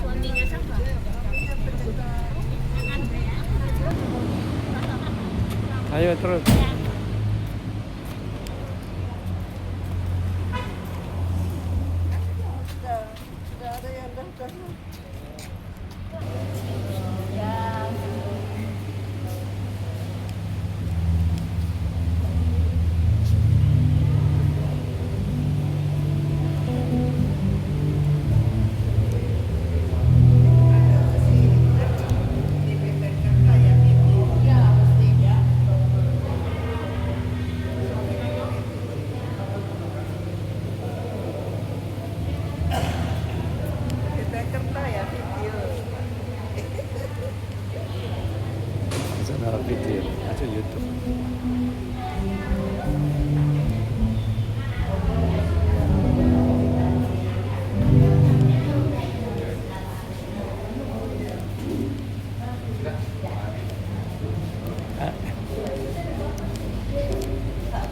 Suaminya siapa? Ayo terus. Sudah ada yang daftar. Jakarta ya video. Sana video, aja YouTube.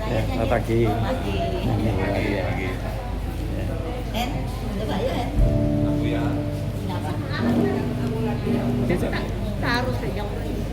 Ya, selamat pagi. Ini lagi ya. En, coba ya En. Kenapa? Taruh sejauh ini.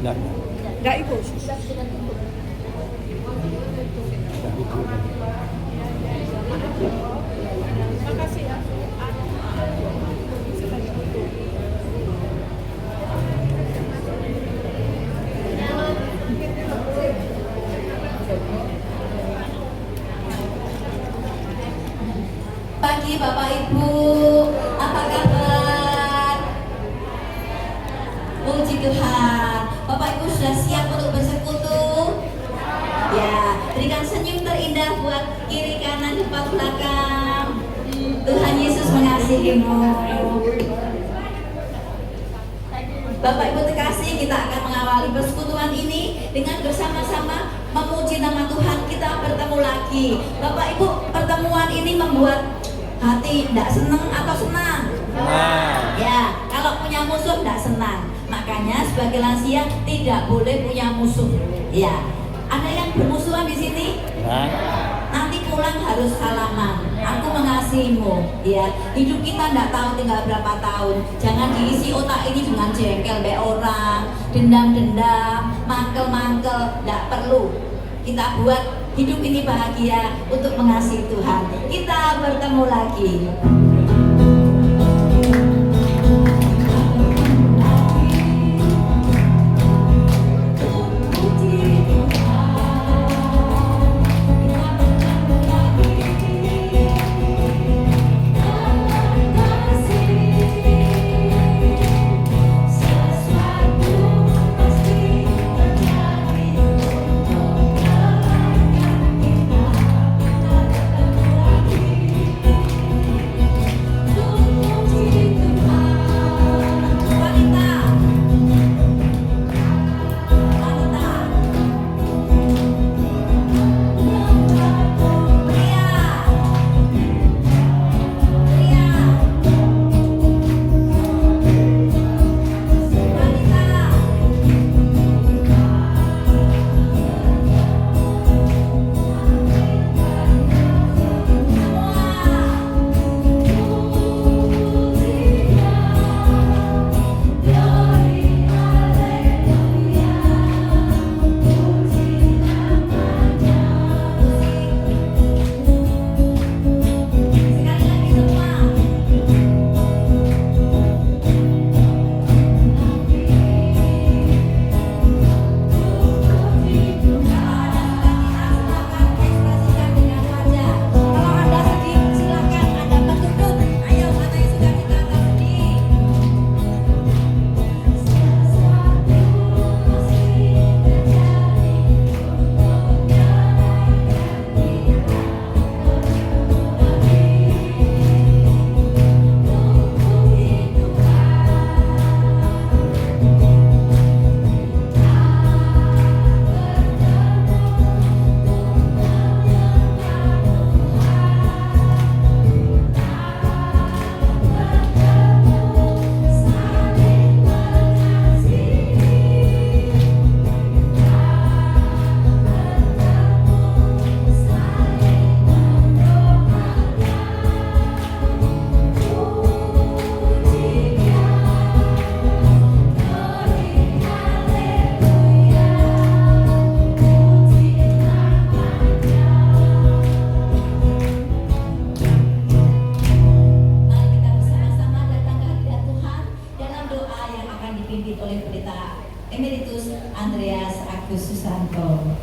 Enggak. Enggak ikut. Makasih ya. Pagi Bapak Ibu, apa kabar? Puji Tuhan. Bapak Ibu sudah siap untuk bersekutu? Ya, berikan senyum terindah buat kiri kanan depan belakang. Tuhan Yesus mengasihimu. Bapak Ibu terkasih, kita akan mengawali persekutuan ini dengan bersama-sama memuji nama Tuhan. Kita bertemu lagi. Bapak Ibu, pertemuan ini membuat hati tidak senang atau senang? Ya, kalau punya musuh tidak senang. Makanya sebagai lansia tidak boleh punya musuh. Ya, ada yang bermusuhan di sini? Nanti pulang harus salaman. Aku mengasihimu. Ya, hidup kita tidak tahu tinggal berapa tahun. Jangan diisi otak ini dengan jengkel be orang, dendam-dendam, mangkel-mangkel. Tidak perlu. Kita buat hidup ini bahagia untuk mengasihi Tuhan. Kita bertemu lagi. Emeritus Andreas Agus Susanto.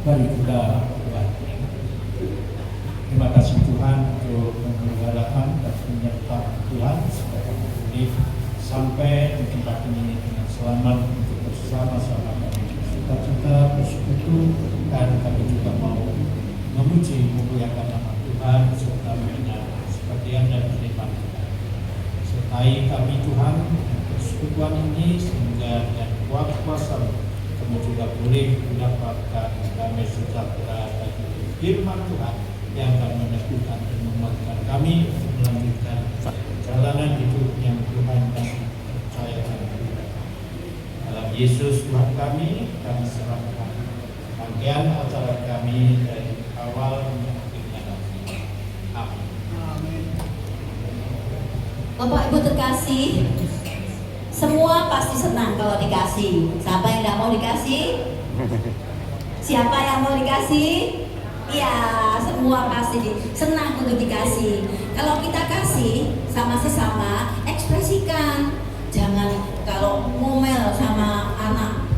Mari kita berdoa. Terima kasih Tuhan untuk menyelenggarakan dan menyertakan Tuhan supaya kami boleh sampai di tempat ini dengan selamat untuk bersama-sama kami bersuka-cita, bersekutu, dan kami juga mau memuji memuliakan nama Tuhan serta mengenal seperti yang dan firman Tuhan. Sertai kami Tuhan persekutuan ini sehingga dengan kuat kuasa kami juga boleh mendapatkan damai sejahtera dari firman Tuhan yang akan meneguhkan dan menguatkan kami untuk melanjutkan perjalanan hidup yang Tuhan dan percayakan kepada kami. Dalam Yesus Tuhan kami serahkan rangkaian acara kami dari awal hingga akhirnya nanti. Amin. Bapak Ibu terkasih, Semua pasti senang kalau dikasih. Siapa yang nggak mau dikasih? Siapa yang mau dikasih? Ya, semua pasti senang untuk dikasih. Kalau kita kasih sama sesama, ekspresikan. Jangan kalau ngomel sama anak,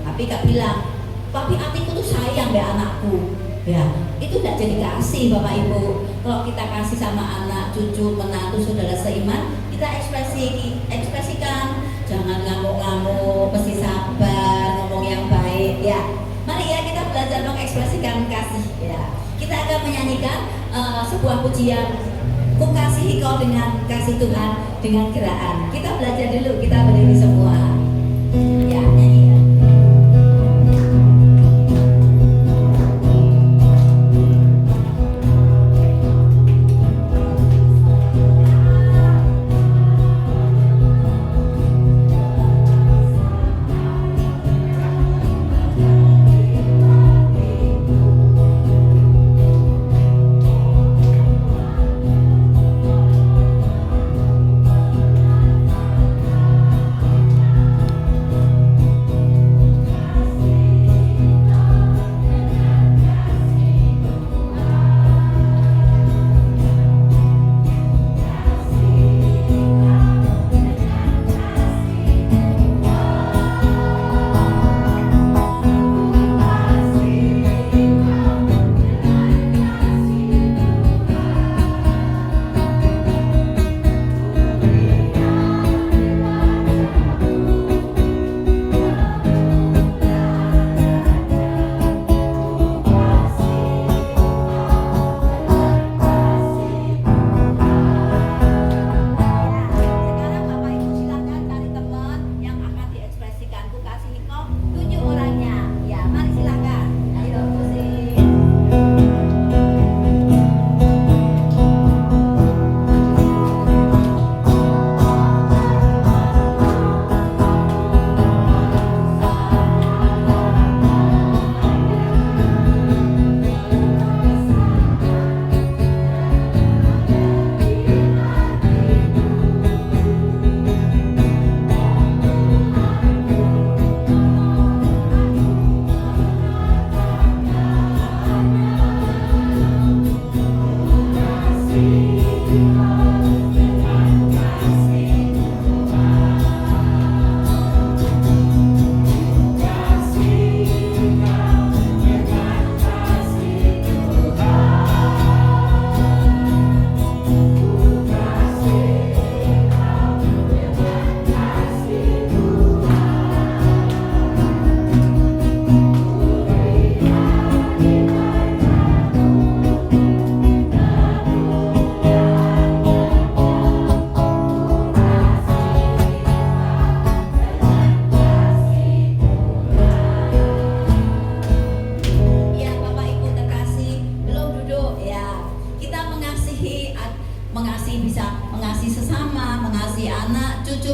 tapi gak bilang, tapi hatiku tuh sayang deh anakku. Ya, itu tidak jadi kasih Bapak Ibu. Kalau kita kasih sama anak, cucu, menantu, saudara seiman, kita ekspresikan. Jangan ngamuk-ngamuk, mesti sabar, ngomong yang baik. Ya, mari ya kita belajar mengekspresikan kasih. Ya, kita akan menyanyikan sebuah pujian. Ku kasihi kau dengan kasih Tuhan, dengan gerakan. Kita belajar dulu, kita berdiri semua. Ya, nyanyi ya.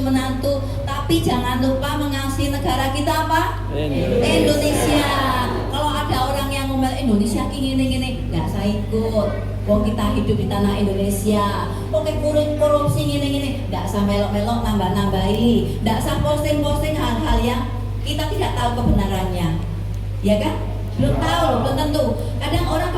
menantu, tapi jangan lupa mengasihi negara kita apa? Indonesia. Kalau ada orang yang ngomel Indonesia gini, nggak saya ikut. Wong kita hidup di tanah Indonesia. Oke, korupsi gini, nggak usah melok-melok nambah-nambahi. Nggak usah posting-posting hal-hal yang kita tidak tahu kebenarannya, ya kan? Belum tahu loh, belum tentu. Kadang orang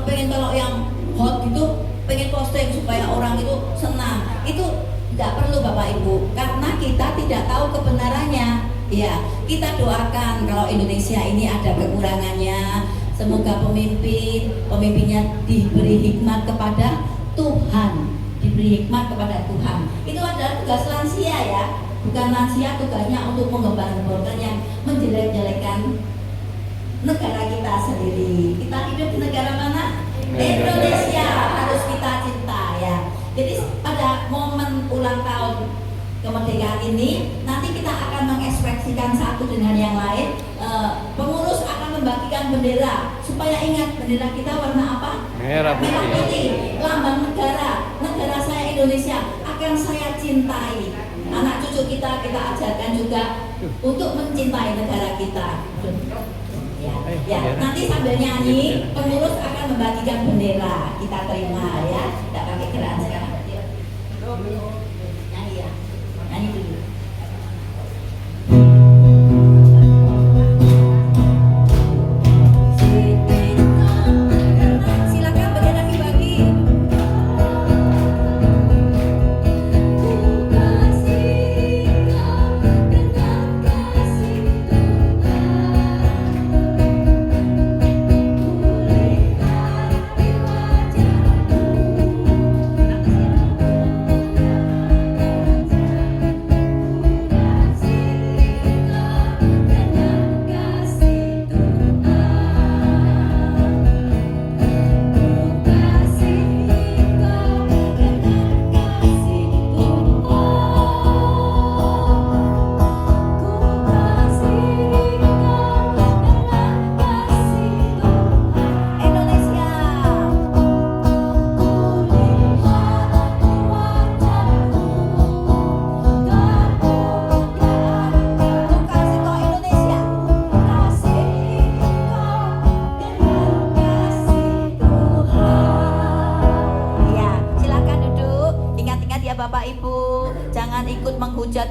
pengen kalau yang hot gitu, pengen posting supaya orang itu senang. Itu nggak perlu Bapak Ibu, karena kita tidak tahu kebenarannya. Ya, kita doakan kalau Indonesia ini ada kekurangannya. Semoga pemimpinnya diberi hikmat kepada Tuhan, diberi hikmat kepada Tuhan. Itu adalah tugas lansia ya, bukan lansia tugasnya untuk menggembar-gemborkan yang menjelek-jelekan negara kita sendiri. Kita hidup di negara mana? Indonesia, harus kita cinta ya. Jadi pada momen ulang tahun kemerdekaan ini, nanti kita akan mengekspresikan satu dengan yang lain. Pengurus akan membagikan bendera supaya ingat bendera kita warna apa? Merah putih. Lambang negara saya Indonesia akan saya cintai. Anak cucu kita ajarkan juga untuk mencintai negara kita. Ya, nanti sambil nyanyi, pengurus akan membagikan bendera. Kita terima ya, tidak pakai gerakan sekarang. Nyanyi ya, nyanyi dulu.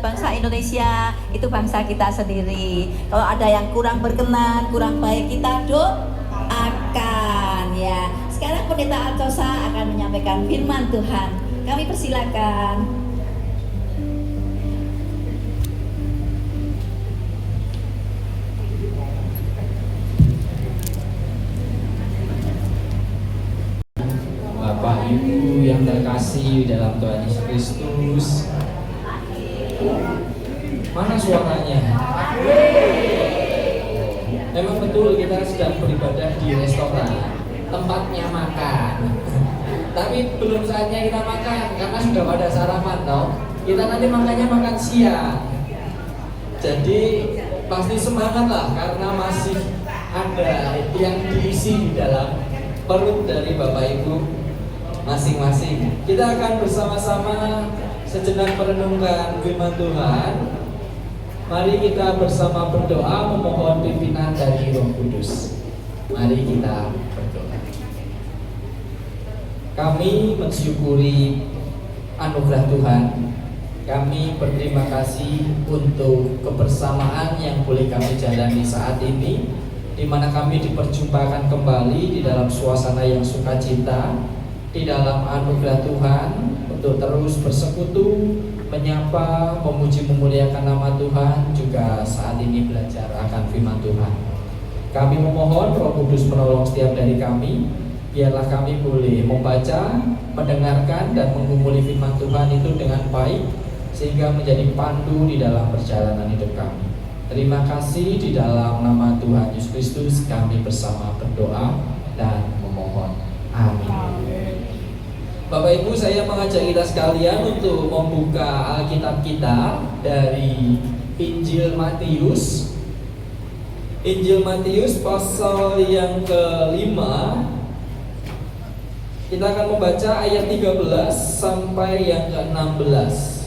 bangsa Indonesia, itu bangsa kita sendiri. Kalau ada yang kurang berkenan, kurang baik, kita doakan ya. Sekarang Pendeta Acosa akan menyampaikan firman Tuhan. Kami persilakan. Bapak Ibu yang terkasih dalam Tuhan Yesus Kristus, mana suaranya? Memang betul kita sedang beribadah di restoran, tempatnya makan. Tapi belum saatnya kita makan karena sudah pada sarapan toh. Kita nanti makannya makan siang. Jadi pasti semangat lah karena masih ada yang diisi di dalam perut dari Bapak Ibu masing-masing. Kita akan bersama-sama sejenak merenungkan firman Tuhan. Mari kita bersama berdoa memohon pimpinan dari Roh Kudus. Mari kita berdoa. Kami mensyukuri anugerah Tuhan. Kami berterima kasih untuk kebersamaan yang boleh kami jalani saat ini, di mana kami diperjumpakan kembali di dalam suasana yang sukacita, di dalam anugerah Tuhan untuk terus bersekutu, menyapa, memuji, memuliakan nama Tuhan, juga saat ini belajar akan firman Tuhan. Kami memohon Roh Kudus menolong setiap dari kami, biarlah kami boleh membaca, mendengarkan, dan mengumuli firman Tuhan itu dengan baik, sehingga menjadi pandu di dalam perjalanan hidup kami. Terima kasih, di dalam nama Tuhan Yesus Kristus kami bersama berdoa dan memohon. Amin. Bapak Ibu, saya mengajak kita sekalian untuk membuka Alkitab kita dari Injil Matius. Injil Matius pasal yang ke-5. Kita akan membaca ayat 13 sampai yang ke-16.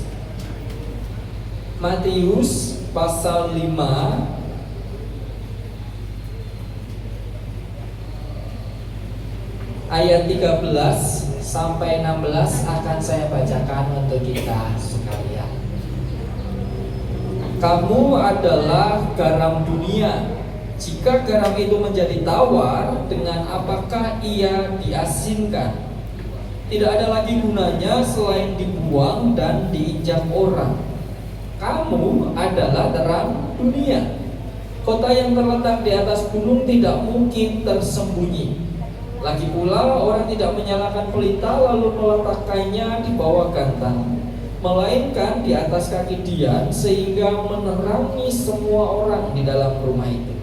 Matius pasal 5 ayat 13 sampai 16 akan saya bacakan untuk kita sekalian. Kamu adalah garam dunia. Jika garam itu menjadi tawar, dengan apakah ia diasinkan? Tidak ada lagi gunanya selain dibuang dan diinjak orang. Kamu adalah terang dunia. Kota yang terletak di atas gunung tidak mungkin tersembunyi. Lagi pula orang tidak menyalakan pelita lalu meletakkannya di bawah gantang, melainkan di atas kaki dian sehingga menerangi semua orang di dalam rumah itu.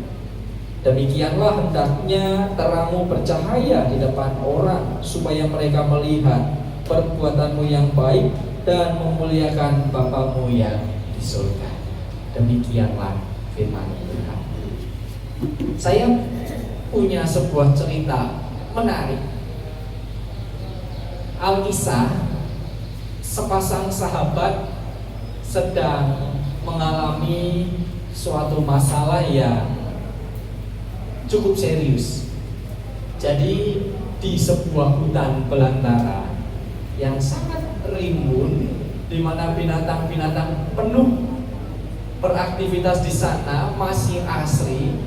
Demikianlah hendaknya terangmu bercahaya di depan orang, supaya mereka melihat perbuatanmu yang baik dan memuliakan Bapamu yang di surga. Demikianlah firman Tuhan. Saya punya sebuah cerita menarik. Alkisah, sepasang sahabat sedang mengalami suatu masalah yang cukup serius. Jadi di sebuah hutan belantara yang sangat rimbun, di mana binatang-binatang penuh beraktivitas di sana masih asri,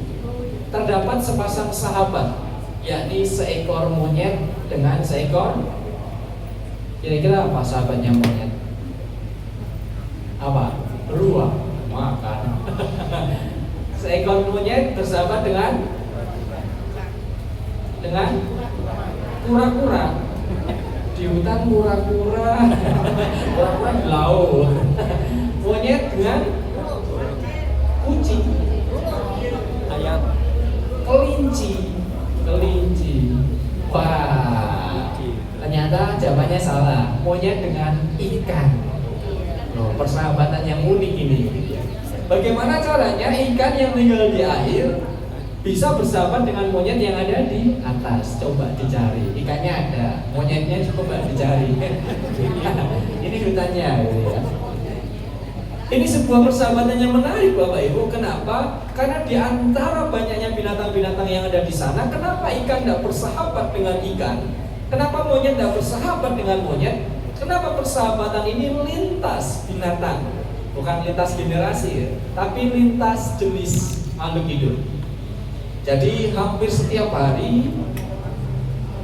terdapat sepasang sahabat, yakni seekor monyet dengan seekor, kira-kira apa sahabatnya monyet? Apa? Beruang, makan. Seekor monyet bersahabat dengan kura-kura. Di hutan kura-kura, kura-kura di laut. Monyet dengan kucing, ayam, kelinci. Wah, ternyata jawabannya salah. Monyet dengan ikan. Loh, persahabatan yang unik ini. Bagaimana caranya ikan yang tinggal di air bisa bersahabat dengan monyet yang ada di atas? Coba dicari. Ikannya ada, monyetnya coba dicari. Ini hutannya, gitu ya. Ini sebuah persahabatan yang menarik, Bapak Ibu. Kenapa? Karena di antara banyaknya binatang-binatang yang ada di sana, kenapa ikan tidak bersahabat dengan ikan? Kenapa monyet tidak bersahabat dengan monyet? Kenapa persahabatan ini lintas binatang? bukan lintas generasi ya, tapi lintas jenis makhluk hidup. Jadi hampir setiap hari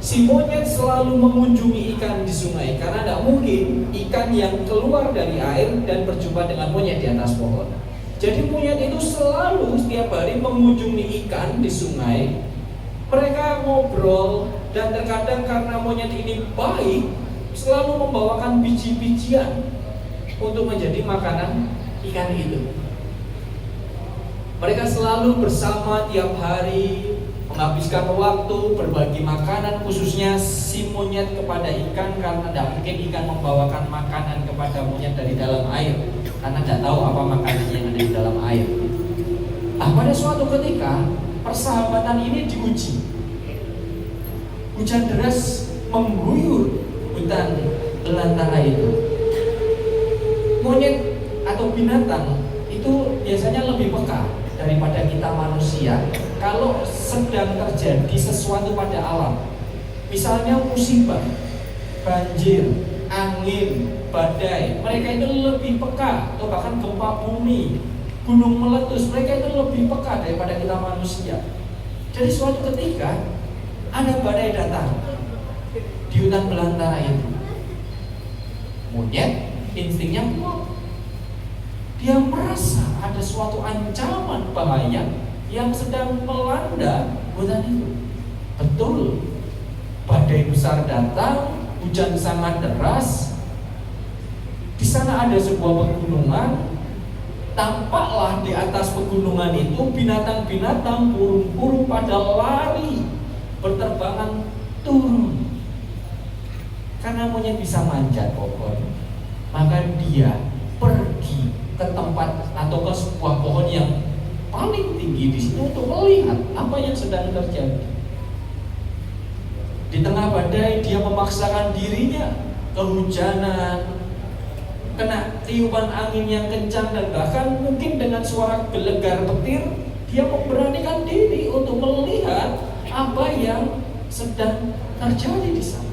si monyet selalu mengunjungi ikan di sungai, karena tidak mungkin ikan yang keluar dari air dan berjumpa dengan monyet di atas pohon. Jadi monyet itu selalu setiap hari mengunjungi ikan di sungai. Mereka ngobrol, dan terkadang karena monyet ini baik, selalu membawakan biji-bijian untuk menjadi makanan ikan itu. Mereka selalu bersama tiap hari, menghabiskan waktu berbagi makanan, khususnya si monyet kepada ikan, karena tidak mungkin ikan membawakan makanan kepada monyet dari dalam air, karena tidak tahu apa makanan yang ada di dalam air. Nah, pada suatu ketika persahabatan ini diuji. Hujan deras mengguyur hutan belantara itu. Monyet atau binatang itu biasanya lebih peka daripada kita manusia kalau sedang terjadi sesuatu pada alam. Misalnya musibah, banjir, angin, badai, mereka itu lebih peka, atau bahkan gempa bumi, gunung meletus, mereka itu lebih peka daripada kita manusia. Jadi suatu ketika ada badai datang di hutan belantara itu. Monyet instingnya kuat. Dia merasa ada suatu ancaman bahaya yang sedang melanda hutan itu. Betul, badai besar datang, hujan sangat deras. Di sana ada sebuah pegunungan. Tampaklah di atas pegunungan itu binatang-binatang, burung-burung pada lari, berterbangan turun. Karena monyet bisa manjat pohon, maka dia pergi ke tempat atau ke sebuah pohon yang paling tinggi di situ untuk melihat apa yang sedang terjadi. Di tengah badai dia memaksakan dirinya, kehujanan, kena tiupan angin yang kencang, dan bahkan mungkin dengan suara gelegar petir dia memberanikan diri untuk melihat apa yang sedang terjadi di sana.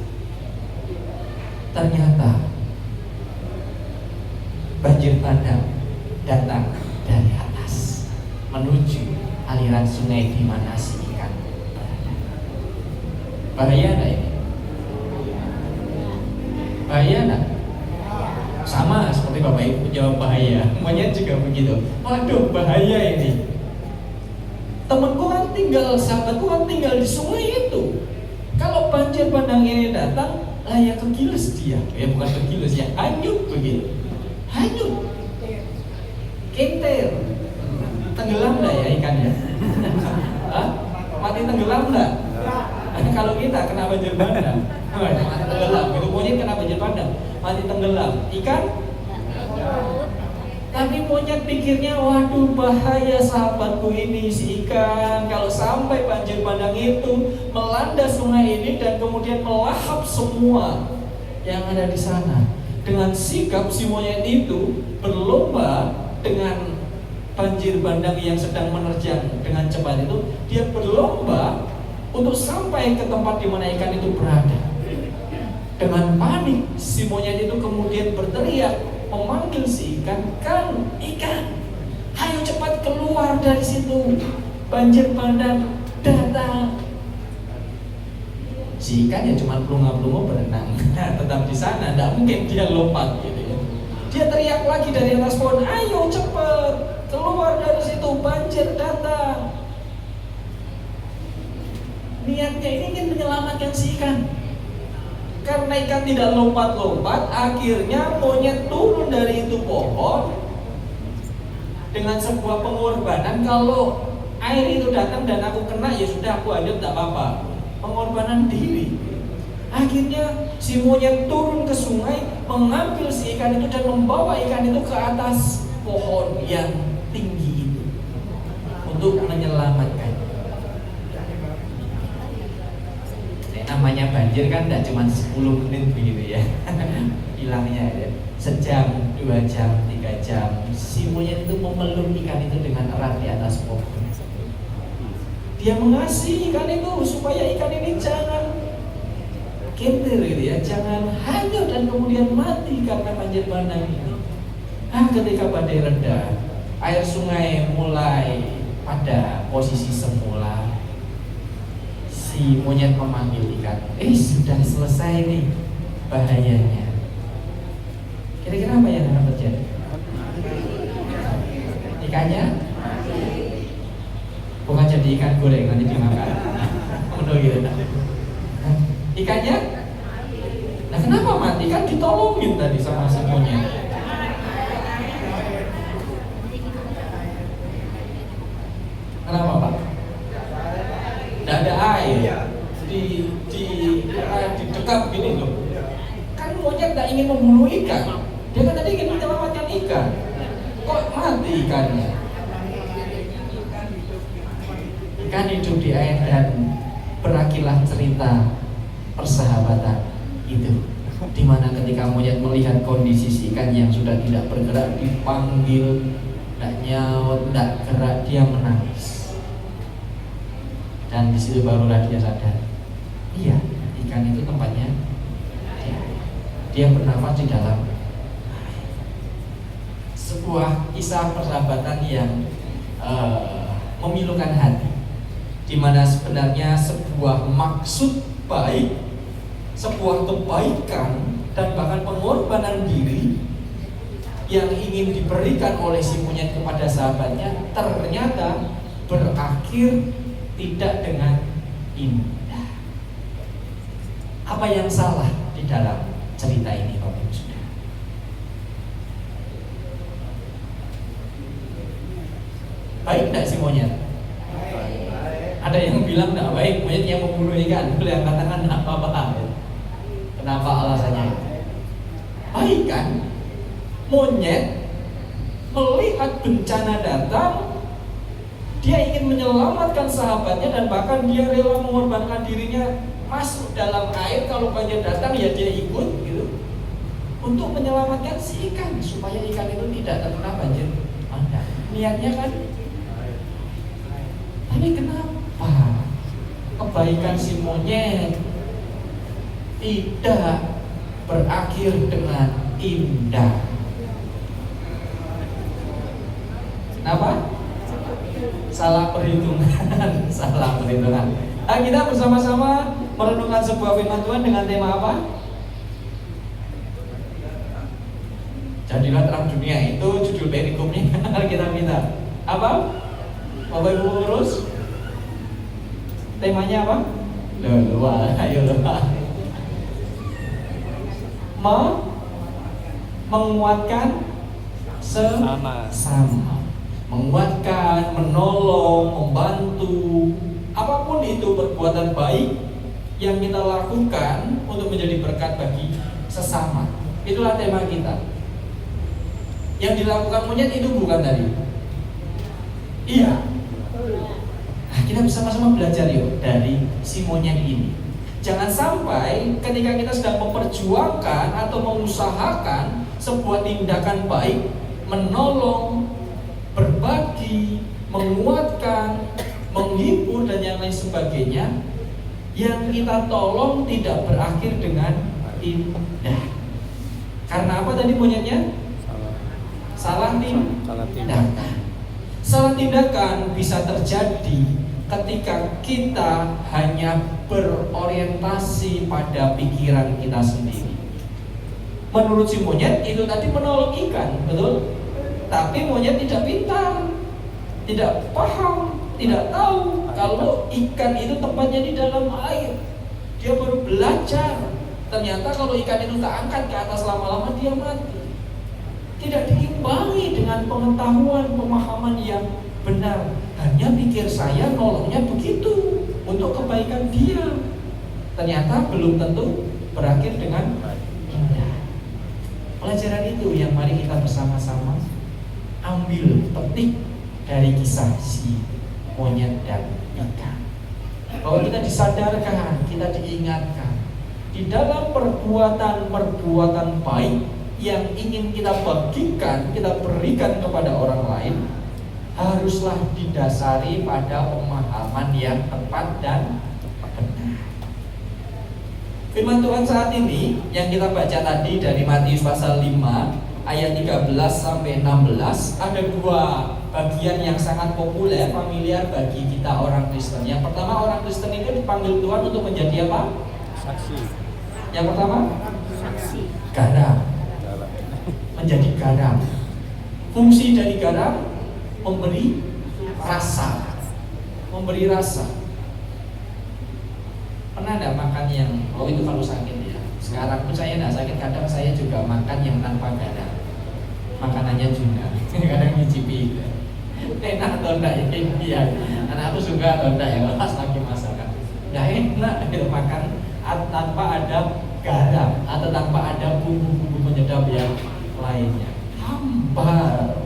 Ternyata banjir bandang datang dari atas menuju aliran sungai di mana si ikan berada. Bahaya enggak ini? Bahaya enggak? Sama seperti Bapak Ibu jawab bahaya, monyet juga begitu. Waduh, bahaya ini. Temanku kan tinggal, sahabatku kan tinggal di sungai itu. Kalau banjir bandang ini datang, ya kegiles dia. Ya bukan kegiles, ya hanyut begitu. Hanyut, kintir, tenggelam enggak ya ikannya? Hah? Mati tenggelam enggak? Kalau kita kena banjir bandang, mati tenggelam. Itu monyet kena banjir bandang, mati tenggelam. Ikan? Tapi monyet pikirnya, waduh bahaya sahabatku ini si ikan. Kalau sampai banjir bandang itu melanda sungai ini dan kemudian melahap semua yang ada di sana. Dengan sikap si monyet itu berlomba dengan banjir bandang yang sedang menerjang dengan cepat itu, dia berlomba untuk sampai ke tempat di mana ikan itu berada. Dengan panik si monyet itu kemudian berteriak, memanggil si ikan, ikan, ayo cepat keluar dari situ, banjir bandang datang. Si ikan ya cuma pelunga-pelunga berenang, tetap di sana, tidak mungkin dia lompat gitu ya. Dia teriak lagi dari atas pohon, ayo cepat keluar dari situ, banjir datang. Niatnya ini ingin menyelamatkan si ikan. Karena ikan tidak lompat-lompat, akhirnya monyet turun dari itu pohon dengan sebuah pengorbanan. Kalau air itu datang dan aku kena, ya sudah, aku hanyut, tak apa-apa. Pengorbanan diri. Akhirnya si monyet turun ke sungai, mengambil si ikan itu dan membawa ikan itu ke atas pohon yang tinggi itu untuk menyelamatkan. Namanya banjir kan tidak cuma 10 menit begitu ya. Hilangnya ya. Sejam, 2 jam, 3 jam. Si monyet itu memeluk ikan itu dengan erat di atas pohon. Dia mengasihi ikan itu supaya ikan ini jangan kintir gitu ya, jangan hanyut dan kemudian mati karena banjir bandang ini. Ketika badai reda, air sungai mulai pada posisi semula, si monyet memanggil ikan. Sudah selesai nih bahayanya. Kira-kira apa yang akan terjadi? Ikannya bukan jadi ikan goreng nanti dimakan. Udah gitu. Ikannya? Nah, kenapa mati? Kan ditolongin tadi sama si monyet. Kenapa, Pak? Tidak ada air. Didekap gini loh. Kan monyet tidak ingin membunuh ikan. Dia kan tadi ingin menyelamatkan ikan. Kok mati ikannya? Ikan hidup di air dan berakhirlah cerita persahabatan itu, dimana ketika monyet melihat kondisi si ikan yang sudah tidak bergerak, dipanggil, tidak nyaut, tidak gerak, dia menangis. Dan di situ barulah dia sadar, iya, ikan itu tempatnya dia bernafas di dalam. Sebuah kisah persahabatan yang memilukan hati, di mana sebenarnya sebuah maksud baik, sebuah kebaikan, dan bahkan pengorbanan diri yang ingin diberikan oleh si monyet kepada sahabatnya ternyata berakhir tidak dengan indah. Apa yang salah di dalam cerita ini, Bapak Ibu Saudara? Baik tidak si monyet? Ada yang bilang tidak baik, monyet yang membunuh ikan. Boleh yang katakan tidak apa-apa. Kenapa alasannya? Baik kan? Monyet melihat bencana datang, dia ingin menyelamatkan sahabatnya dan bahkan dia rela mengorbankan dirinya masuk dalam air. Kalau banjir datang ya dia ikut gitu, untuk menyelamatkan si ikan supaya ikan itu tidak terkena banjir. Niatnya kan. Tapi kenapa kebaikan si monyet tidak berakhir dengan indah? Kenapa? Salah perhitungan. Salah perhitungan. Nah, kita bersama-sama merenungkan sebuah firman Tuhan dengan tema apa? Jadilah terang dunia, itu judul perikopnya. Kita minta apa? Bapak Ibu pengurus, temanya apa? Ayo menguatkan sesama, menguatkan, menolong, membantu, apapun itu perbuatan baik yang kita lakukan untuk menjadi berkat bagi sesama. Itulah tema kita. Yang dilakukan monyet itu bukan tadi. Iya. Nah, kita bersama-sama belajar yuk dari si monyet ini. Jangan sampai ketika kita sedang memperjuangkan atau mengusahakan sebuah tindakan baik, menolong, berbagi, menguatkan, menghibur dan yang lain sebagainya, yang kita tolong tidak berakhir dengan indah. Karena apa tadi monyetnya? Salah tindakan. Salah tindakan bisa terjadi ketika kita hanya berorientasi pada pikiran kita sendiri. Menurut si monyet itu tadi menolong ikan, betul? Tapi monyet tidak pintar, tidak paham, tidak tahu kalau ikan itu tempatnya di dalam air. Dia baru belajar. Ternyata kalau ikan itu tak angkat ke atas lama-lama dia mati. Tidak diimbangi dengan pengetahuan, pemahaman yang benar. Hanya pikir saya nolongnya begitu untuk kebaikan dia. Ternyata belum tentu berakhir dengan indah. Pelajaran itu yang mari kita bersama-sama ambil petik dari kisah si monyet dan ikan. Bahwa kita disadarkan, kita diingatkan di dalam perbuatan-perbuatan baik yang ingin kita bagikan, kita berikan kepada orang lain, haruslah didasari pada pemahaman yang tepat dan benar. Firman Tuhan saat ini yang kita baca tadi dari Matius pasal 5 ayat 13 sampai 16 ada dua bagian yang sangat populer, familiar bagi kita orang Kristen. Yang pertama, orang Kristen itu dipanggil Tuhan untuk menjadi apa? Saksi. Yang pertama, Saksi. garam. Menjadi garam. Fungsi dari garam memberi rasa. Memberi rasa. Pernah enggak makan yang itu kalau sakit ya? Sekarang pun saya enggak sakit, kadang saya juga makan yang tanpa garam. Makanannya juga kadang nyicipi. Enak atau enggak ya? Iya. Anak aku suka atau enggak ya pas lagi masakan. Enggak enak gitu makan tanpa ada garam atau tanpa ada bumbu-bumbu penyedap yang lainnya. Hambar.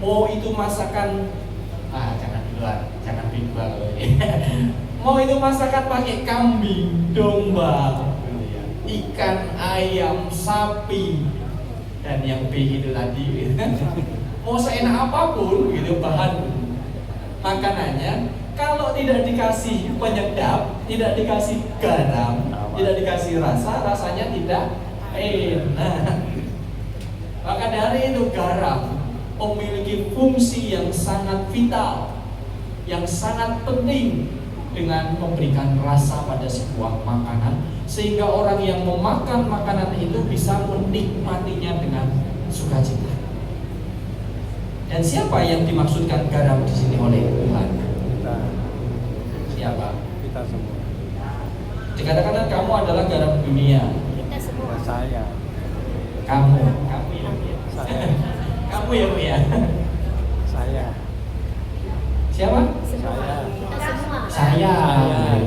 Mau itu masakan jangan duluan, jangan berdua loh ini. Mau itu masakan pakai kambing, domba, ikan, ayam, sapi, dan yang B itu tadi. Mau seenak apapun gitu bahan makanannya, kalau tidak dikasih penyedap, tidak dikasih garam, tidak dikasih rasa, rasanya tidak enak. Maka dari itu garam memiliki fungsi yang sangat vital, yang sangat penting dengan memberikan rasa pada sebuah makanan, sehingga orang yang memakan makanan itu bisa menikmatinya dengan sukacita. Dan siapa yang dimaksudkan garam di sini oleh Tuhan? Kita. Siapa? Kita semua. Dikatakan kamu adalah garam dunia. Kita semua. Saya. Kamu ya, Bu ya. Saya. Kamu ya, Bu ya. Saya. Siapa? Saya. Kita semua. Saya.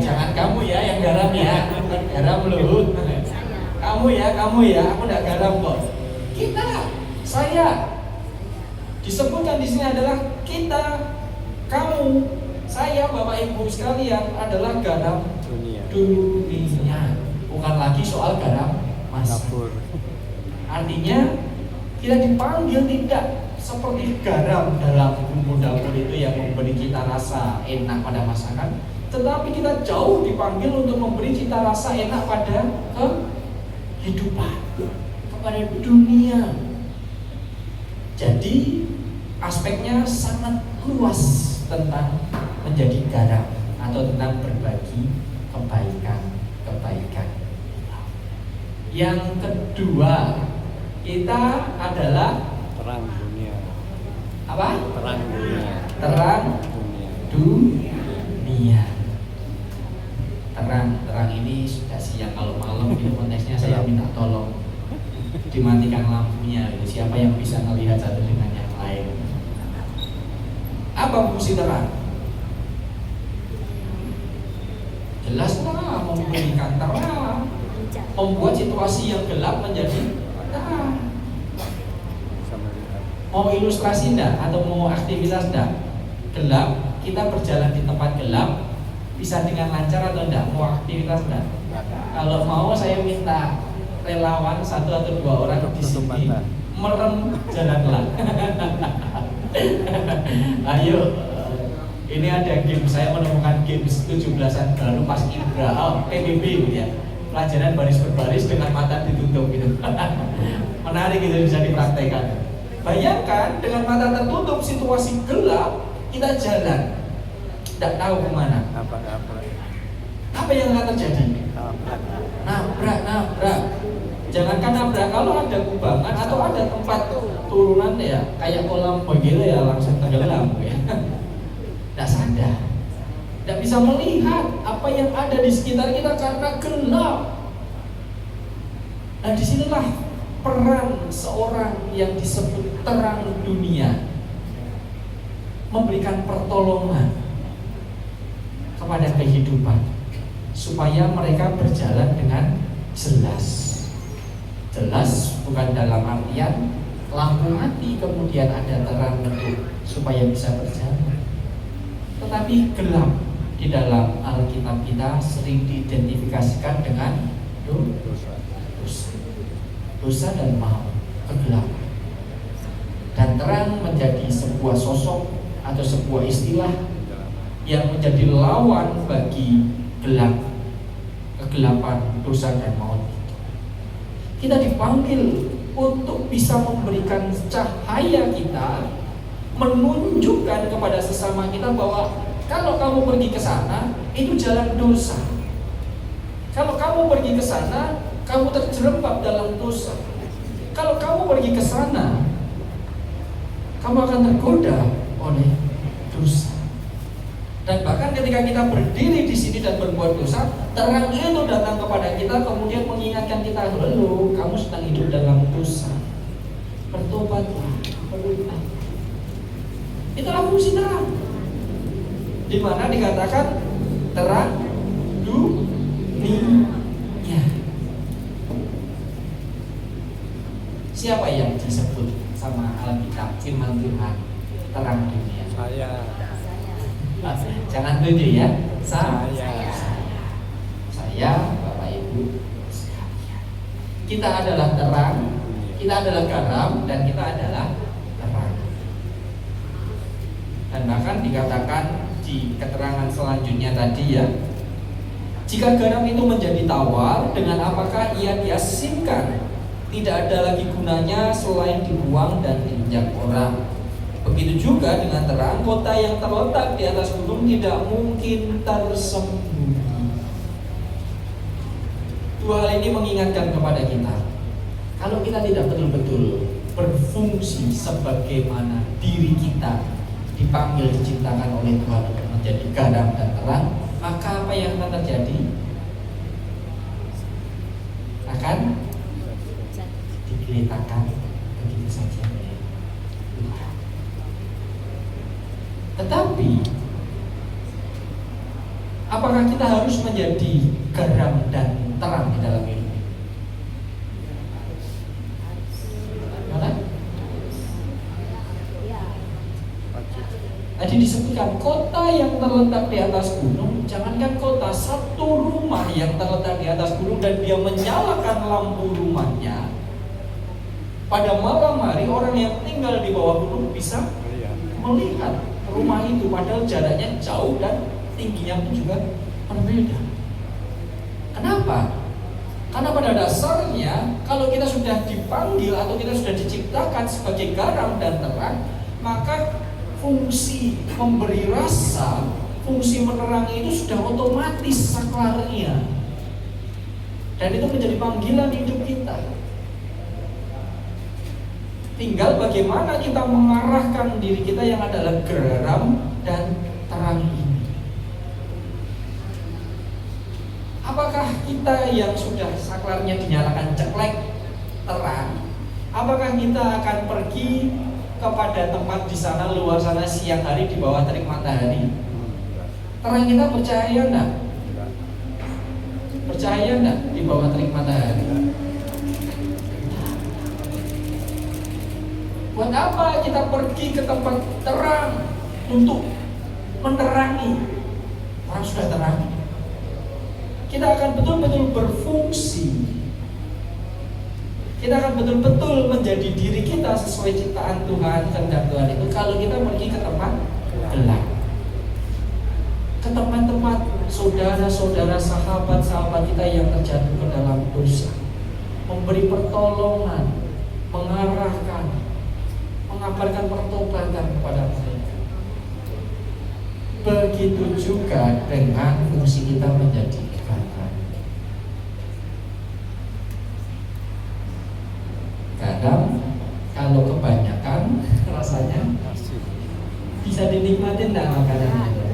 Jangan kamu ya yang garam ya. Garam lu. Kamu ya. Aku enggak garam kok. Kita, saya. Disebutkan di sini adalah kita, kamu, saya, Bapak Ibu sekalian adalah garam dunia. Bukan lagi soal garam masak. Dapur. Artinya kita dipanggil tidak seperti garam dalam bumbu dapur itu yang memberi kita rasa enak pada masakan, tetapi kita jauh dipanggil untuk memberi cita rasa enak pada kehidupan, kepada dunia. Jadi aspeknya sangat luas tentang menjadi garam atau tentang berbagi kebaikan. Yang kedua, kita adalah Terang dunia. apa? Terang dunia. Terang Dunia. dunia. Terang ini sudah siang, kalau malam ini konteksnya saya minta tolong dimatikan lampunya. Siapa yang bisa melihat satu dengan yang lain? Apa fungsi terang? Jelaslah memberikan terang, membuat situasi yang gelap menjadi terang. Bisa melihat. Mau ilustrasi enggak? Atau mau aktivitas enggak? Gelap, kita berjalan di tempat gelap, bisa dengan lancar atau enggak? Mau aktivitas enggak? Kalau mau saya minta relawan 1 atau 2 orang di sini merem jalanlah. Ayo, ini ada game, saya menemukan game 17-an baru pas Ibra, PBB gitu ya. Pelajaran baris berbaris dengan mata ditutup gitu. Menarik gitu, bisa dipraktekkan. Bayangkan dengan mata tertutup, situasi gelap, kita jalan, tidak tahu kemana. Apa yang akan terjadi? Nabrak. Jangankan nabrak, kalau ada kubangan atau ada tempat turunan ya, kayak kolam begitu ya, langsung tenggelam ya. Tidak sadar, tidak bisa melihat apa yang ada di sekitar kita karena gelap. Nah, disinilah peran seorang yang disebut terang dunia, memberikan pertolongan kepada kehidupan supaya mereka berjalan dengan jelas. Jelas bukan dalam artian lampu mati kemudian ada terang untuk supaya bisa berjalan, tetapi gelap di dalam Alkitab kita sering diidentifikasikan dengan dosa dan maut, kegelapan. Dan terang menjadi sebuah sosok atau sebuah istilah yang menjadi lawan bagi gelap, kegelapan, dosa dan maut. Kita dipanggil untuk bisa memberikan cahaya kita, menunjukkan kepada sesama kita bahwa kalau kamu pergi ke sana, itu jalan dosa. Kalau kamu pergi ke sana, kamu terjerembab dalam dosa. Kalau kamu pergi ke sana, kamu akan tergoda oleh dosa. Dan bahkan ketika kita berdiri di sini dan berbuat dosa, terang itu datang kepada kita, kemudian mengingatkan kita, "Halo, kamu sedang hidup dalam dosa. Bertobatlah, berubah." Itulah fungsi terang. Di mana dikatakan terang dunia. Siapa yang disebut sama Alkitab firman Tuhan terang dunia? Saya. Jangan tuju ya. Saya. Saya, Bapak Ibu sekalian. Kita adalah terang, kita adalah garam, dan kita adalah terang. Dan bahkan dikatakan di keterangan selanjutnya tadi ya, jika garam itu menjadi tawar, dengan apakah ia diasinkan? Tidak ada lagi gunanya selain dibuang dan diinjak orang. Begitu juga dengan terang, kota yang terletak di atas gunung tidak mungkin tersembunyi. Dua hal ini mengingatkan kepada kita, kalau kita tidak betul-betul berfungsi sebagaimana diri kita dipanggil, diciptakan oleh Tuhan untuk menjadi garam dan terang, maka apa yang akan terjadi? Akan digeletakan begitu saja oleh Tuhan. Tetapi apakah kita harus menjadi garam dan terang di dalam hidup ini? Mana? Tadi disebutkan kota yang terletak di atas gunung, jangankan kota, satu rumah yang terletak di atas gunung dan dia menyalakan lampu rumahnya, pada malam hari orang yang tinggal di bawah gunung bisa melihat rumah itu, padahal jaraknya jauh dan tingginya pun juga berbeda. Kenapa? Karena pada dasarnya kalau kita sudah dipanggil atau kita sudah diciptakan sebagai garam dan terang, maka fungsi memberi rasa, fungsi menerangi itu sudah otomatis saklarnya. Dan itu menjadi panggilan hidup kita. Tinggal bagaimana kita mengarahkan diri kita yang adalah garam dan terang ini. Apakah kita yang sudah saklarnya dinyalakan ceklek terang, apakah kita akan pergi kepada tempat di sana, luar sana siang hari di bawah terik matahari? Terang kita bercahaya enggak? Bercahaya enggak di bawah terik matahari? Buat apa kita pergi ke tempat terang untuk menerangi? Orang sudah terang. Kita akan betul-betul berfungsi. Kita akan betul-betul menjadi diri kita sesuai ciptaan Tuhan, kehendak Tuhan itu kalau kita pergi ke tempat gelap, ke tempat-tempat saudara-saudara, sahabat-sahabat kita yang terjatuh ke dalam dosa, memberi pertolongan, mengarahkan, mengabarkan pertobatan kepada mereka. Begitu juga dengan fungsi kita menjadi garam. Garam kalau kebanyakan rasanya bisa dinikmatin enggak makanannya?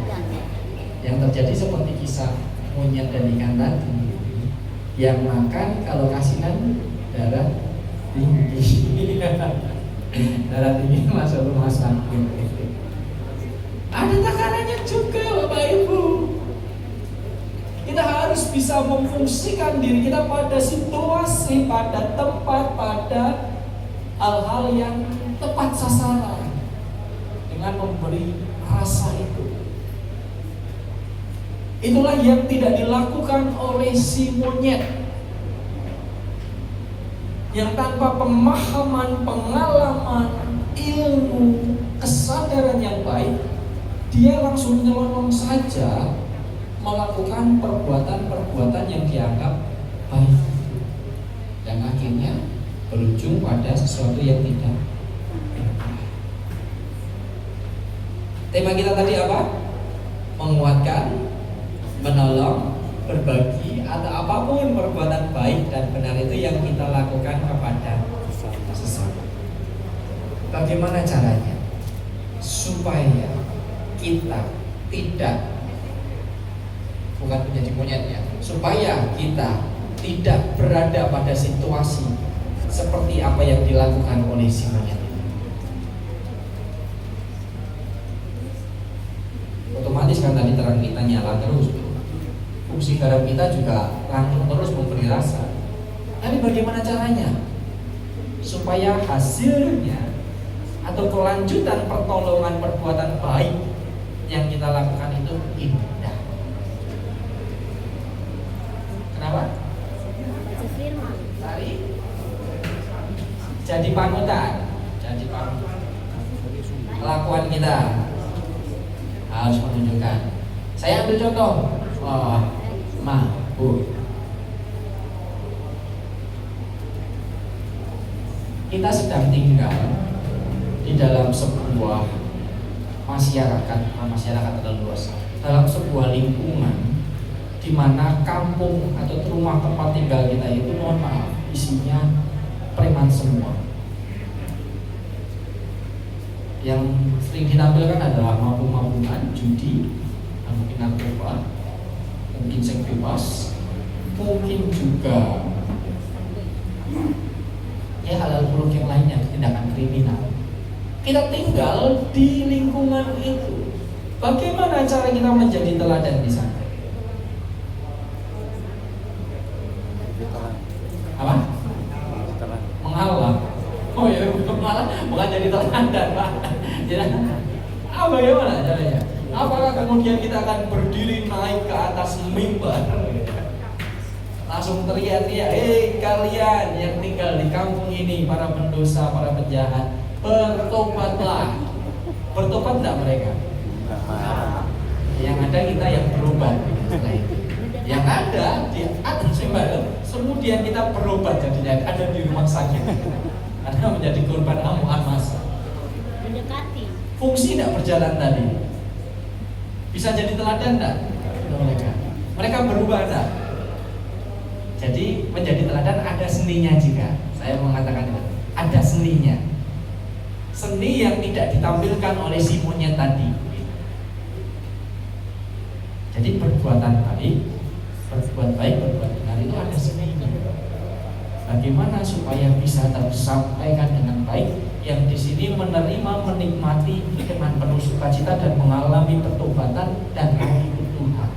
Yang terjadi seperti kisah monyet dan ikan tadi, yang makan kalau kasinan darah tinggi. Darah tinggi masuk rumah sakit. Ada takarannya juga Bapak Ibu. Kita harus bisa memfungsikan diri kita pada situasi, pada tempat, pada hal-hal yang tepat sasaran dengan memberi rasa itu. Itulah yang tidak dilakukan oleh si monyet, yang tanpa pemahaman, pengalaman, ilmu, kesadaran yang baik, dia langsung nyelonong saja melakukan perbuatan-perbuatan yang dianggap baik. Dan akhirnya berujung pada sesuatu yang tidak berkah. Tema kita tadi apa? Menguatkan, menolong, berbagi, atau apapun perbuatan baik dan benar itu yang kita lakukan kepada sesama. Bagaimana caranya? Supaya kita tidak, bukan menjadi monyet ya, supaya kita tidak berada pada situasi seperti apa yang dilakukan oleh si monyet. Otomatis kan tadi terang kita nyala terus, fungsi garam kita juga langsung terus memberi rasa. Tapi bagaimana caranya supaya hasilnya atau kelanjutan pertolongan perbuatan baik yang kita lakukan itu indah? Kenapa? Baca firman. Tari jadi panutan, jadi panutan. Kelakuan kita harus menunjukkan. Saya ambil contoh, Bu. Kita sedang tinggal di dalam sebuah masyarakat terlalu luas, dalam sebuah lingkungan di mana kampung atau rumah tempat tinggal kita itu, mohon maaf, isinya preman semua. Yang sering ditampilkan adalah mabuk-mabukan, judi, mungkin narkoba, mungkin seks bebas, mungkin juga ya hal-hal buruk yang lainnya, tindakan kriminal. Kita tinggal di lingkungan itu. Bagaimana cara kita menjadi teladan di sana? Apa? Mengalah. Oh ya, mengalah bukan jadi teladan, Pak. Jadi, bagaimana caranya? Apakah kemudian kita akan berdiri naik ke atas mimbar, langsung teriak-teriak, kalian yang tinggal di kampung ini, para pendosa, para penjahat, bertobatlah. Bertobat enggak mereka? Yang ada kita yang berobat. Yang ada di atas mimbar, kemudian kita berobat jadinya ada di rumah sakit. Karena menjadi korban amuan massa. Mendekati. Fungsi tidak berjalan tadi. Bisa jadi teladan enggak? Mereka berubah enggak? Jadi menjadi teladan ada seninya juga. Saya mengatakan itu. Ada seninya. Seni yang tidak ditampilkan oleh si monyet tadi. Jadi berbuat baik, berbuat benar itu ada seninya. Bagaimana supaya bisa tersampaikan dengan baik, yang di sini menerima, menikmati dengan penuh sukacita dan mengalami pertobatan dan ikut Tuhan.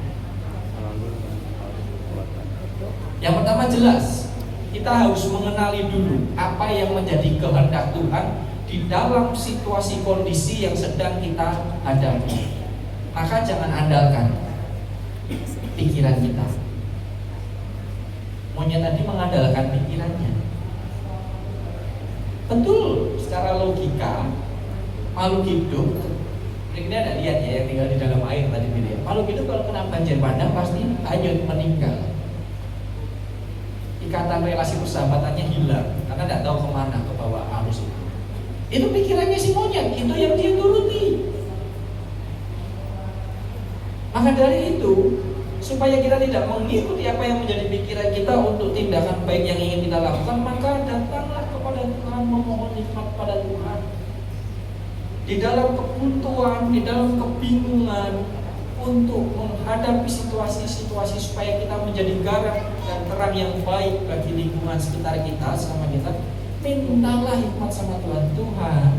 Yang pertama jelas, kita harus mengenali dulu apa yang menjadi kehendak Tuhan di dalam situasi kondisi yang sedang kita hadapi. Maka jangan andalkan pikiran kita. Monyet tadi mengandalkan pikirannya. Betul, secara logika makhluk hidup, ini ada lihat ya yang tinggal di dalam air tadi video. Makhluk hidup kalau kena banjir bandang pasti hanyut, meninggal. Ikatan relasi persahabatannya hilang karena tidak tahu kemana, ke bawah arus itu. Itu pikirannya si monyet, itu yang dia turuti. Maka dari itu, supaya kita tidak mengikuti apa yang menjadi pikiran kita untuk tindakan baik yang ingin kita lakukan, maka datanglah kepada Tuhan, memohon hikmat pada Tuhan. Di dalam kebuntuan, di dalam kebingungan, untuk menghadapi situasi-situasi supaya kita menjadi garam dan terang yang baik bagi lingkungan sekitar kita, sama kita, mintalah hikmat sama Tuhan. Tuhan,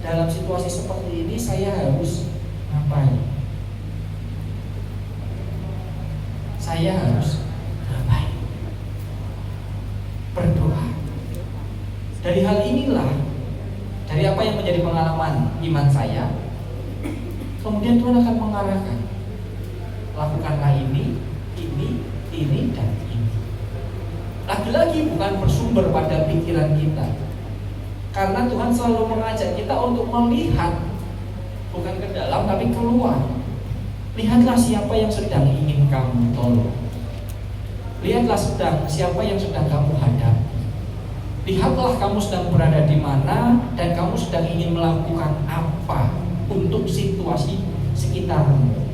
dalam situasi seperti ini saya harus ngapain? Saya harus ngapain? Berdoa. Dari hal inilah, dari apa yang menjadi pengalaman iman saya, kemudian Tuhan akan mengarahkan, lakukanlah ini, dan ini. Lagi-lagi bukan bersumber pada pikiran kita, karena Tuhan selalu mengajak kita untuk melihat, bukan ke dalam tapi keluar. Lihatlah siapa yang sedang ingin kamu tolong. Lihatlah siapa yang sedang kamu hadapi. Lihatlah kamu sedang berada di mana dan kamu sedang ingin melakukan apa untuk situasi sekitarmu.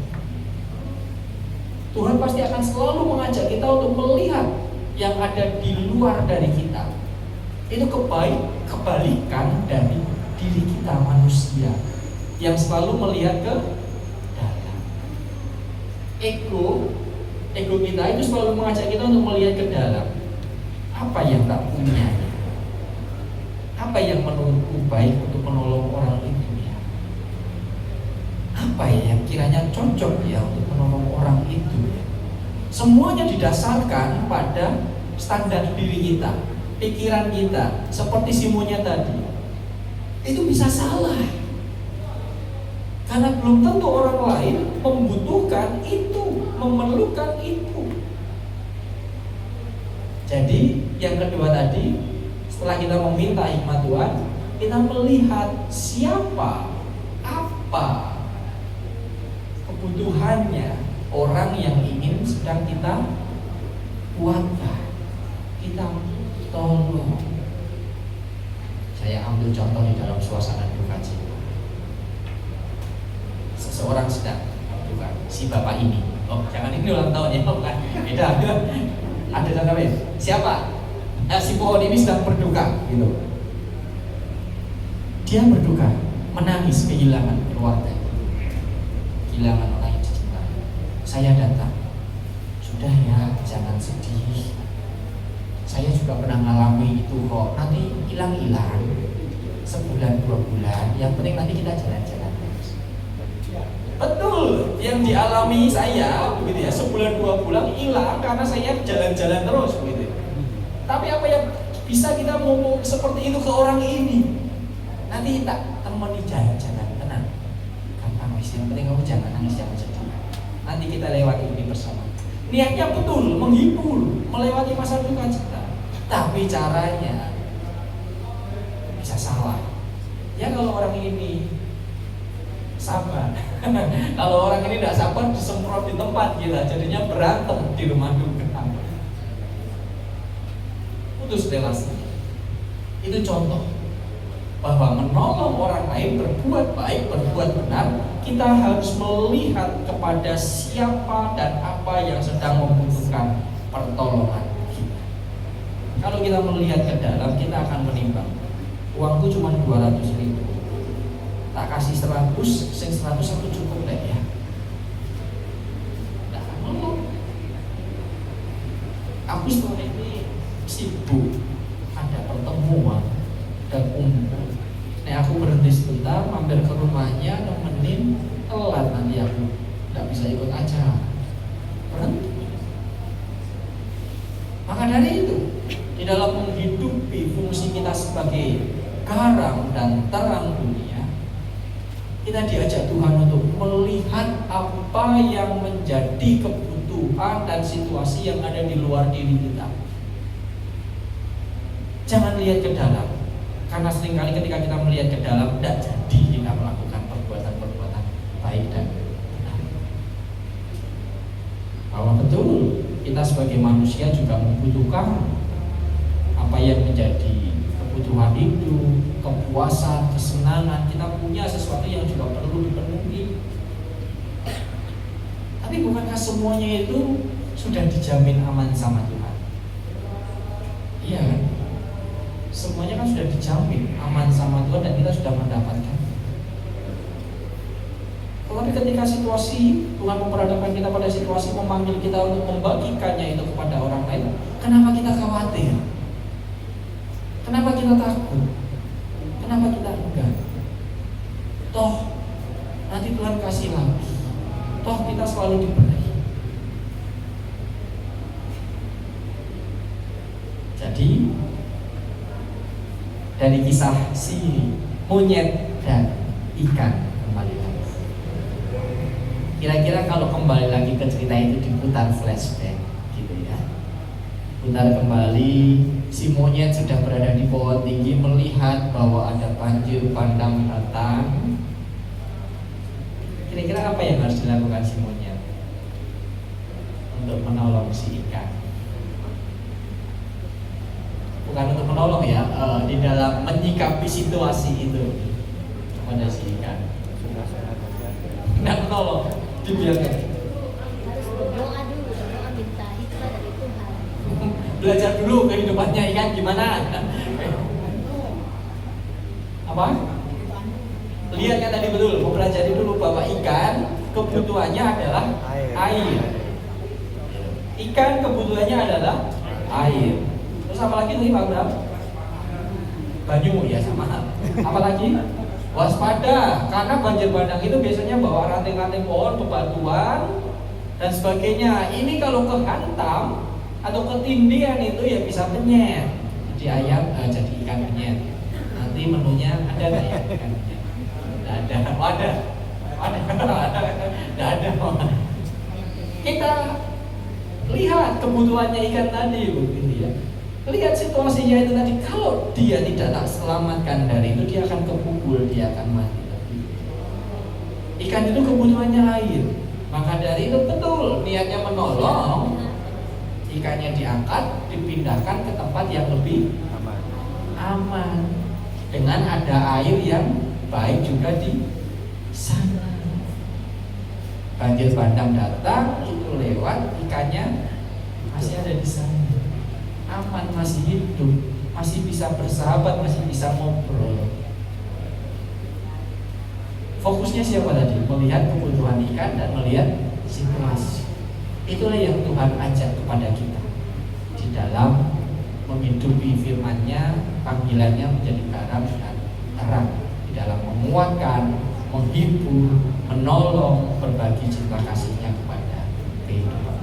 Tuhan pasti akan selalu mengajak kita untuk melihat yang ada di luar dari kita. Itu kebalikan dari diri kita manusia yang selalu melihat ke dalam. Ego kita itu selalu mengajak kita untuk melihat ke dalam. Apa yang tak punya? Apa yang menurutku baik untuk menolong orang itu ya? Apa yang kiranya cocok ya untuk menolong orang itu ya? Semuanya didasarkan pada standar diri kita, pikiran kita, seperti si monyet tadi. Itu bisa salah. Karena belum tentu orang lain membutuhkan itu, memerlukan itu. Jadi yang kedua tadi, setelah kita meminta hikmat Tuhan, kita melihat siapa, apa kebutuhannya orang yang ingin sedang kita kuatkan, kita tolong. Saya ambil contoh di dalam suasana duka cita. Seseorang sedang duka, si bapak ini. Oh, jangan ini ulang tahun ya, bukan? Beda. Ada contoh lain. Siapa? Si pohon ini sedang berduka, gitu. Dia berduka, menangis kehilangan keluarga, kehilangan orang yang dicintai. Saya datang. Sudah ya, jangan sedih. Saya juga pernah mengalami itu kok. Nanti hilang-hilang, sebulan 2 bulan. Yang penting nanti kita jalan-jalan terus. Betul, yang dialami saya begitu ya, sebulan 2 bulan hilang karena saya jalan-jalan terus begitu. Tapi apa yang bisa kita ngomong seperti itu ke orang ini? Nanti tak temani jalan-jalan, tenang. Gampang wis, yang penting kamu jangan nangis, jangan sedih. Nanti kita lewati ini bersama. Niatnya betul, menghibur, melewati masa duka cita. Tapi caranya bisa salah. Ya kalau orang ini sabar, kalau orang ini tidak sabar disemprot di tempat kita, jadinya berantem di rumah duka. Putus relasi. Itu contoh bahwa menolong orang lain, berbuat baik, berbuat benar, kita harus melihat kepada siapa dan apa yang sedang membutuhkan pertolongan kita. Kalau kita melihat ke dalam, kita akan menimbang, uangku cuma 200.000, tak kasih 100, sing 100 aku cukup deh ya. Nah, aku setelah ini sibuk, ada pertemuan dan kumpul. Nah, aku berhenti sebentar, mampir ke rumahnya, nemenin, telat nanti aku nggak bisa ikut acara, berhenti. Maka dari itu, di dalam menghidupi fungsi kita sebagai garam dan terang dunia, kita diajak Tuhan untuk melihat apa yang menjadi kebutuhan dan situasi yang ada di luar diri kita. Jangan lihat ke dalam, karena seringkali ketika kita melihat ke dalam, tidak jadi kita melakukan perbuatan-perbuatan baik dan benar. Bahwa betul kita sebagai manusia juga membutuhkan apa yang menjadi kebutuhan hidup, kepuasan, kesenangan. Kita punya sesuatu yang juga perlu dipenuhi. Tapi bukankah semuanya itu sudah dijamin aman sama Tuhan? Iya kan? Semuanya kan sudah dijamin aman sama Tuhan dan kita sudah mendapatkan. Tetapi ketika situasi Tuhan memperhadapkan kita pada situasi, memanggil kita untuk membagikannya itu kepada orang lain, kenapa kita khawatir? Kenapa kita takut? Kenapa kita enggak? Toh nanti Tuhan kasih lagi. Toh kita selalu diberi. Jadi dari kisah si monyet dan ikan kembali lagi. Kira-kira kalau kembali lagi ke cerita itu diputar flashback gitu ya. Putar kembali, si monyet sudah berada di pohon tinggi melihat bahwa ada banjir bandang datang. Kira-kira apa yang harus dilakukan si monyet untuk menolong si ikan? Bukan untuk menolong ya di dalam menyikapi situasi itu. Kepada si ikan. Nggak menolong, dibiarkan. Harus berdoa dulu, berdoa minta hikmah dari Tuhan. Belajar dulu kehidupannya ikan gimana? Apa? Lihat kan tadi betul, mempelajari dulu bahwa ikan kebutuhannya adalah air. Ikan kebutuhannya adalah air. Terus apa lagi nih Pak Bram? Banyu ya sama. Apalagi? Waspada, karena banjir bandang itu biasanya bawa ranting-ranting pohon, bebatuan dan sebagainya. Ini kalau kehantam atau ketindihan itu ya bisa penyet. Jadi ayam jadi ikan penyet. Nanti menunya ada nggak ya ikan penyet? Nggak ada. Nggak ada. Kita lihat kebutuhannya ikan tadi, begitu ya. Lihat situasinya itu tadi, kalau dia tidak tak selamatkan dari itu, dia akan kepukul, dia akan mati. Ikan itu kebutuhannya air, maka dari itu betul niatnya menolong, ikannya diangkat, dipindahkan ke tempat yang lebih aman, dengan ada air yang baik juga di sana. Banjir bandang datang, itu lewat, ikannya masih ada di sana. Aman, masih hidup, masih bisa bersahabat, masih bisa ngobrol. Fokusnya siapa tadi? Melihat kebutuhan ikan dan melihat situasi. Itulah yang Tuhan ajak kepada kita di dalam menghidupi firman-Nya, panggilannya menjadi garam dan terang, di dalam menguatkan, menghibur, menolong, berbagi cinta kasih-Nya kepada kehidupan.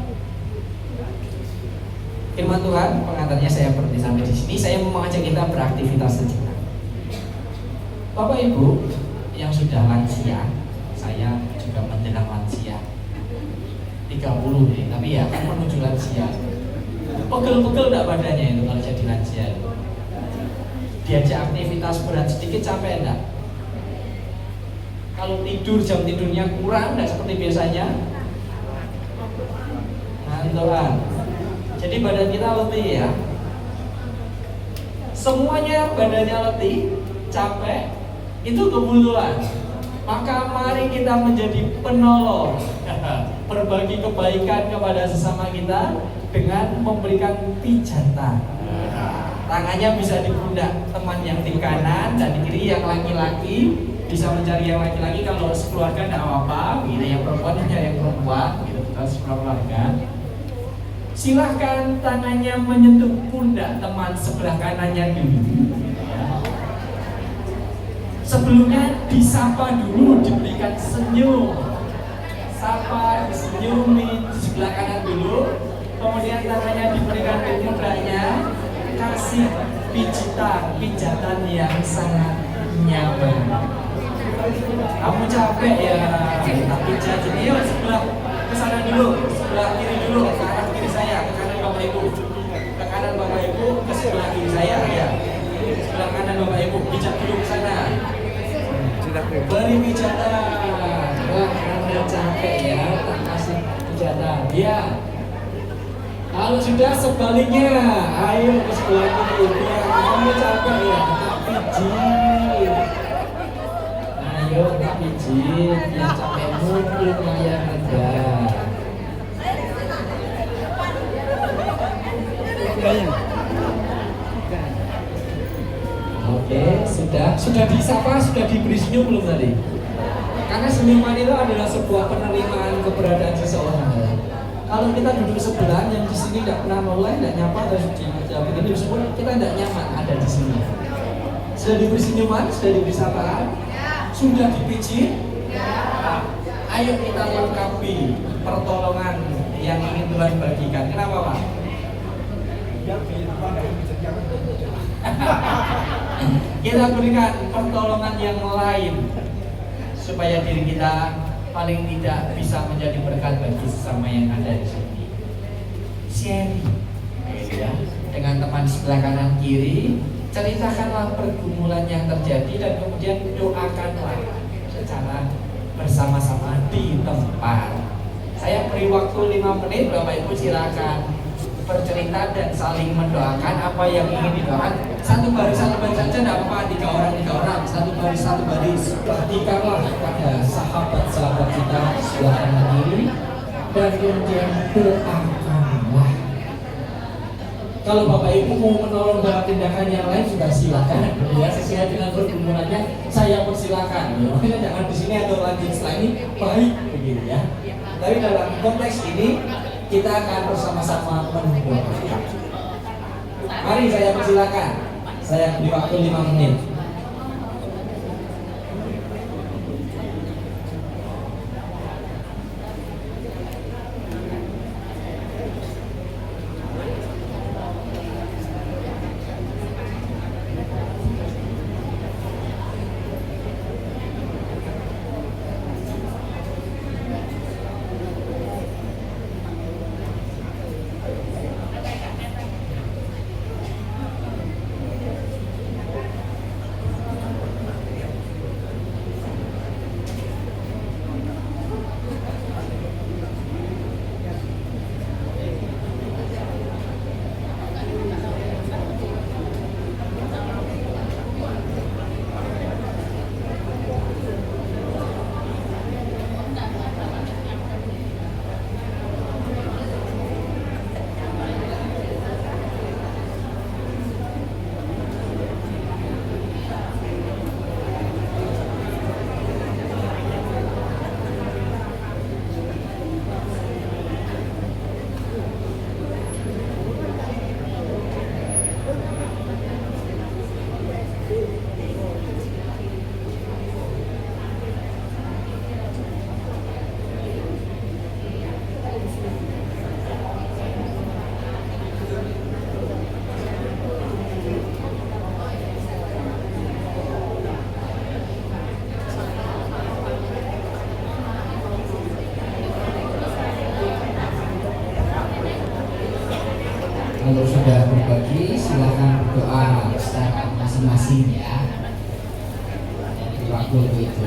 Firman Tuhan, pengantarnya saya berhenti sampai di sini. Saya mau mengajak kita beraktivitas sejenak. Bapak Ibu yang sudah lansia, saya juga menjelang lansia 30 nih, tapi ya kan menuju lansia. Pegel-pegel enggak badannya itu kalau jadi lansia itu? Diajak aktivitas berat sedikit capek enggak? Kalau tidur, jam tidurnya kurang enggak seperti biasanya? Ngantuan. Jadi badan kita letih ya. Semuanya badannya letih, capek, itu kebutuhan. Maka mari kita menjadi penolong, berbagi kebaikan kepada sesama kita dengan memberikan pijatan. Tangannya bisa di pundak teman yang di kanan dan di kiri yang laki-laki, bisa mencari yang laki-laki. Kalau sekeluarga tidak apa-apa, gitu. Yang perempuan hanya yang perempuan, gitu. Kita sekeluarga. Silahkan tangannya menyentuh pundak teman sebelah kanannya dulu. Sebelumnya disapa dulu, diberikan senyum. Sapa, disenyumi di sebelah kanan dulu. Kemudian tangannya diberikan ke pundaknya. Kasih pijatan yang sangat nyaman. Kamu capek ya, kita pijat. Yuk sebelah kesana dulu, sebelah kiri dulu, ke arah kiri saya, ke kanan Bapak Ibu, ke kanan Bapak Ibu, ke sebelah kiri saya ya, sebelah kanan Bapak Ibu, pijat dulu ke sana. Beri pijatan. Wah, Anda capek ya, tak kasih pijatan. Ya. Kalau sudah sebaliknya, ayo ke sebelah kiri. Biar kamu capek ya, tak pijit. Ayo tak pijit, yang capek mungkin yang ada. Oke, sudah disapa, sudah diberi senyum belum tadi? Karena senyuman itu adalah sebuah penerimaan keberadaan seseorang. Kalau kita duduk sebelah yang di sini tidak pernah mulai, tidak nyapa, dan begini semua kita tidak nyaman ada di sini. Sudah diberi senyuman, sudah diberi sapaan, sudah dipijit. Ayo kita lengkapi pertolongan yang ingin Tuhan bagikan. Kenapa Pak? Kita berikan pertolongan yang lain supaya diri kita paling tidak bisa menjadi berkat bagi sesama yang ada di sini. Sharing ya, dengan teman sebelah kanan kiri, ceritakanlah pergumulan yang terjadi dan kemudian doakanlah secara bersama-sama di tempat. Saya beri waktu 5 menit, Bapak Ibu silakan bercerita dan saling mendoakan apa yang ingin didoakan. Satu baris saja tidak apa-apa, 3 orang, satu baris. Perhatikanlah pada sahabat-sahabat kita sebelah kanan kiri dan kemudian doakanlah. Kalau Bapak Ibu mau menolong dalam tindakan yang lain juga silakan, ya, sesuai dengan pergumulannya. Saya persilakan, ya. Jangan di sini atau lanjut setelah ini baik begitu ya. Tapi dalam konteks ini kita akan bersama-sama membuat. Mari saya persilakan. Saya beri waktu 5 menit. Kalau sudah berbagi, silakan berdoa secara masing-masing ya. Jadi waktu itu.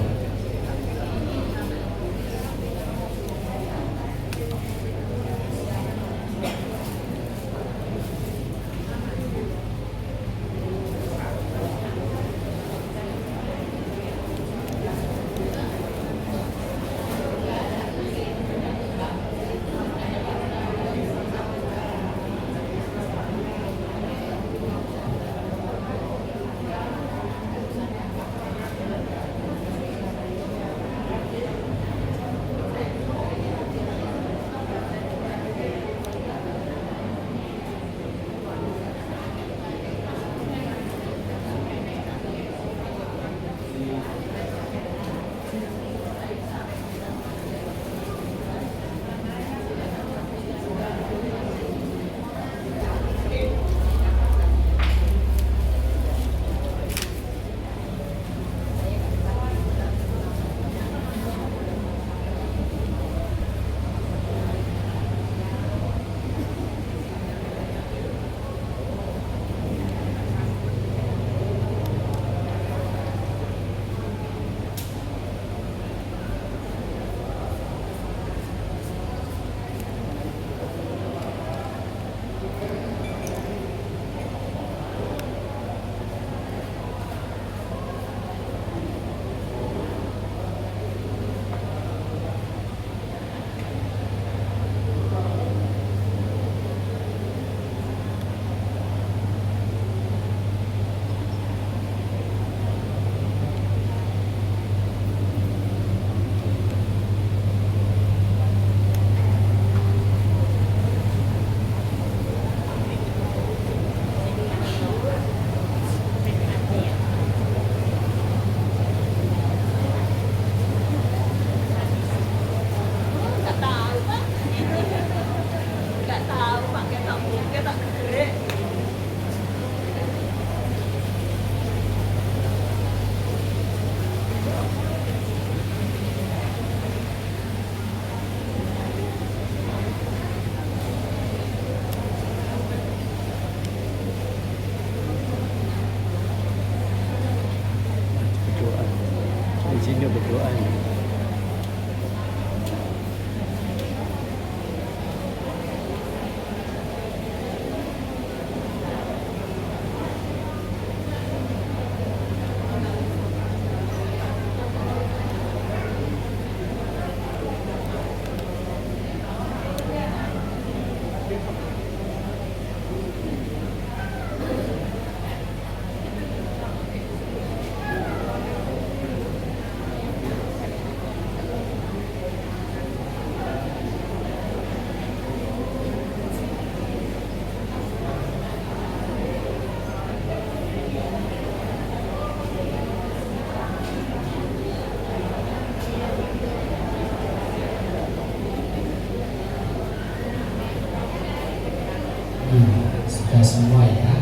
Sudah semua ya.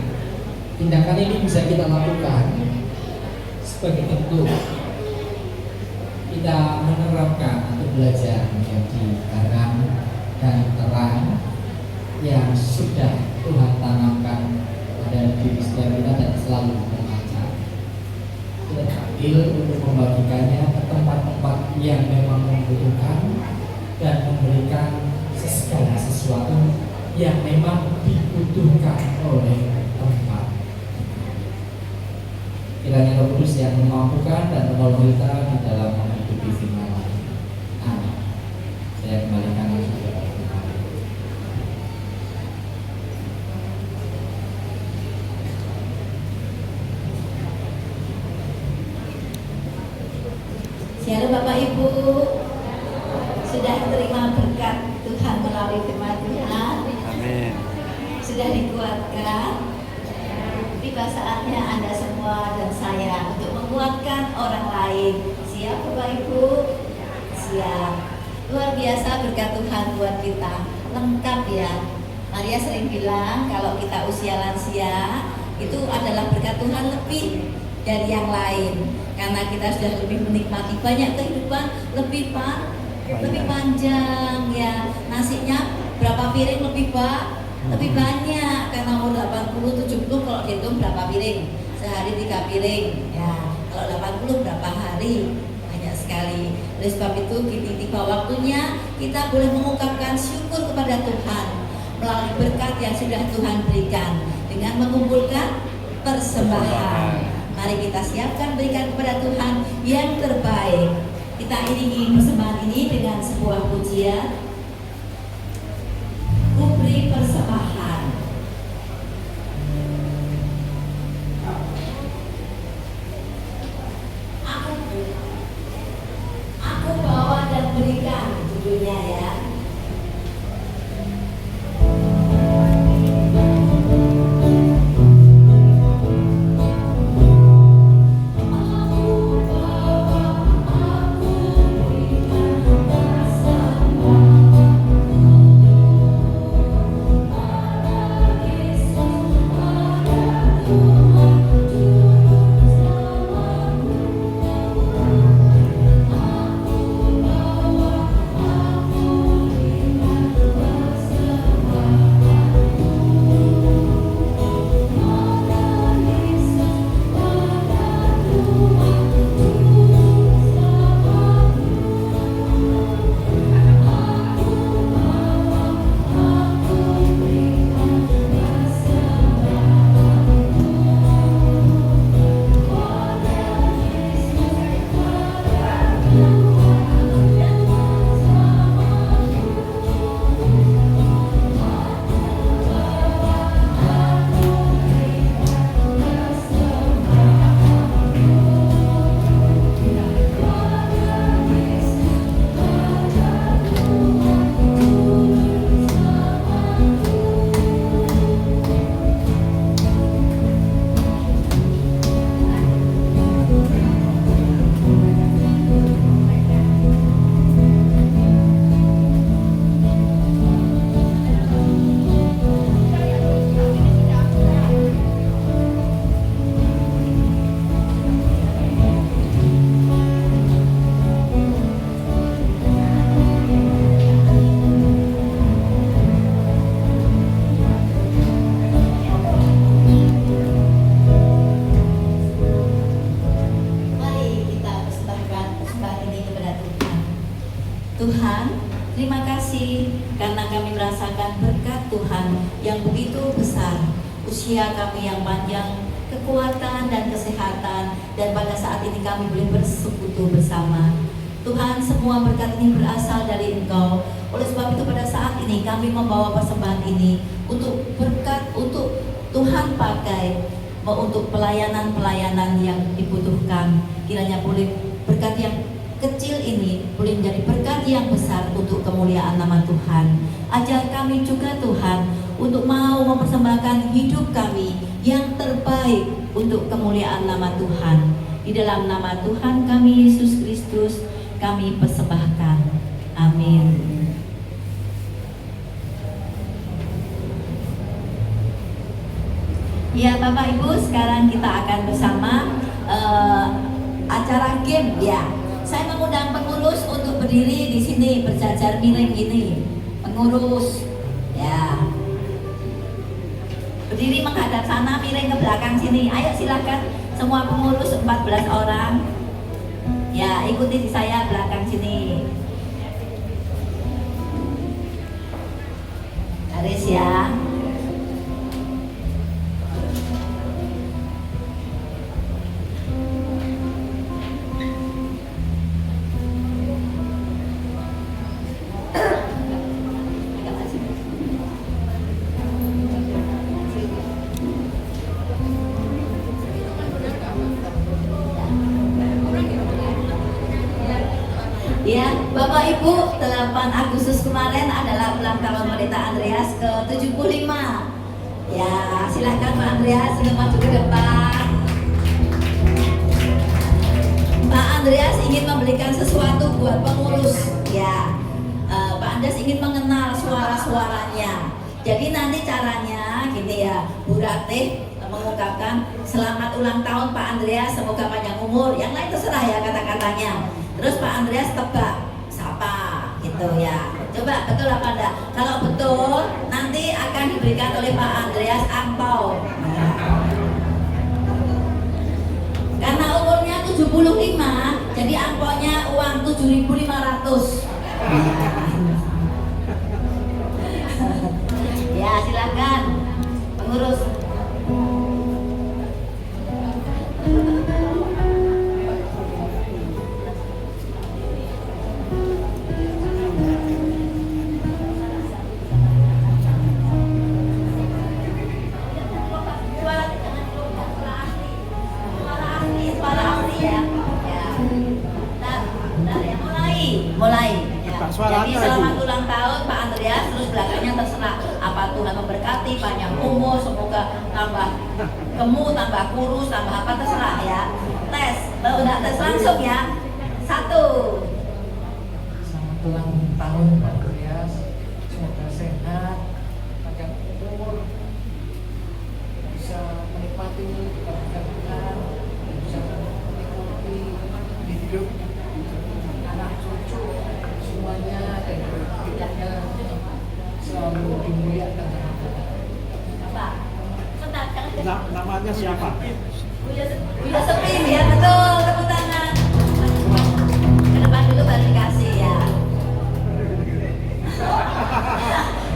Tindakan ini bisa kita lakukan sebagai bentuk kita menerapkan atau belajar menjadi garam dan terang yang sudah Tuhan tanamkan pada diri setiap kita dan selalu memancar. Kita ambil untuk membagikannya ke tempat-tempat yang memang membutuhkan dan memberikan segala sesuatu yang memang dibutuhkan oleh tempat. Kiranya Roh Kudus yang memampukan dan menolong kita di dalam menghidupi firman. Amin. Saya kembalikan langsung ke Tuhan. Shalom Bapak Ibu, sudah terima berkat Tuhan melalui firman Tuhan, Amin. sudah dikuatkan. Tiba saatnya Anda semua dan saya untuk menguatkan orang lain. Siap Bapak Ibu? Siap. Luar biasa berkat Tuhan buat kita, lengkap ya. Maria sering bilang kalau kita usia lansia itu adalah berkat Tuhan lebih dari yang lain, karena kita sudah lebih menikmati banyak kehidupan, lebih panjang ya. Nasinya berapa piring lebih lebih banyak, karena umur 80 70 kalau dihitung berapa piring? Sehari 3 piring ya. Kalau 80 berapa hari? Banyak sekali. Oleh sebab itu kini tiba waktunya kita boleh mengucapkan syukur kepada Tuhan melalui berkat yang sudah Tuhan berikan dengan mengumpulkan persembahan. Mari kita siapkan berikan kepada Tuhan yang terbaik. Kita iringi persembahan ini dengan sebuah pujian. Ku beri persembahan. Aku bawa dan berikan, judulnya ya. Tuhan, terima kasih karena kami merasakan berkat Tuhan yang begitu besar. Usia kami yang panjang, kekuatan dan kesehatan, dan pada saat ini kami boleh bersekutu bersama. Tuhan, semua berkat ini berasal dari Engkau. Oleh sebab itu pada saat ini kami membawa persembahan ini untuk berkat, untuk Tuhan pakai untuk pelayanan-pelayanan yang dibutuhkan. Kiranya boleh berkat yang kecil ini boleh menjadi berkat yang besar untuk kemuliaan nama Tuhan. Ajar kami juga Tuhan untuk mau mempersembahkan hidup kami yang terbaik untuk kemuliaan nama Tuhan. Di dalam nama Tuhan kami Yesus Kristus kami persembahkan. Amin. Ya Bapak Ibu, sekarang kita akan bersama acara game ya. Saya mengundang pengurus untuk berdiri di sini berjajar miring gini. Pengurus ya. Berdiri menghadap sana, miring ke belakang sini. Ayo silakan semua pengurus 14 orang. Ya, ikuti saya belakang sini. Garis ya. Ya, Bapak Ibu, 8 Agustus kemarin adalah ulang tahun Pendeta Andreas ke-75. Ya, silahkan Pak Andreas sudah maju ke depan. Pak Andreas ingin memberikan sesuatu buat pengurus. Ya, Pak Andreas ingin mengenal suara-suaranya. Jadi nanti caranya gini ya, Bu Ratih mengungkapkan selamat ulang tahun Pak Andreas, semoga panjang umur. Yang lain terserah ya kata-katanya. Terus Pak Andreas tebak siapa gitu ya. Coba betul apa enggak? Kalau betul nanti akan diberikan oleh Pak Andreas angpau. Karena umurnya 75, jadi angpaunya uang 7.500. Ya silakan pengurus. Mulai ya. Jadi selamat ulang tahun Pak Andreas, terus belakangnya terserah apa Tuhan memberkati, panjang umur, semoga tambah gemuk, tambah kurus, tambah apa terserah ya. Tes, udah tes langsung ya. 1. Selamat ulang tahun Pak Andreas, semoga sehat, panjang umur, bisa menikmati keberkatan Tuhan, bisa menikmati hidup anak cucu semuanya, dan hidupnya selalu dimuliakan dengan Tuhan. Pak, sebentar, jangan. Namanya siapa? Udah sepi ya, betul, tepuk tangan. Ke depan dulu baru dikasih ya.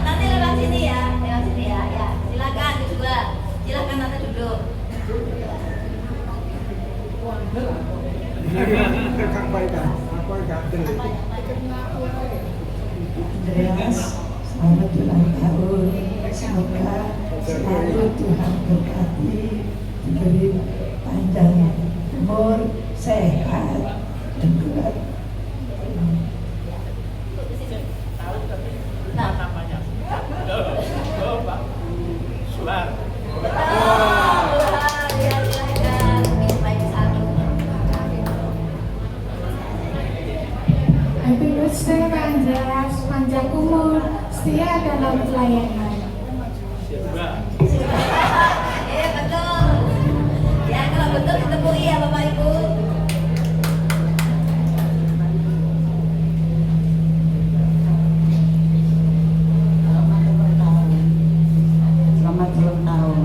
Nanti lewat sini ya, lewat sini ya. Ya, silakan juga. Silakan nanti duduk. Andreas, selamat ulang tahun. Semoga selalu Tuhan berkati, diberi panjang umur, sehat, dan kuat. Happy birthday Pak Andreas, panjang umur, setia dalam pelayanan. Iya betul. Ya kalau betul ditepui ya Bapak Ibu. Selamat ulang tahun.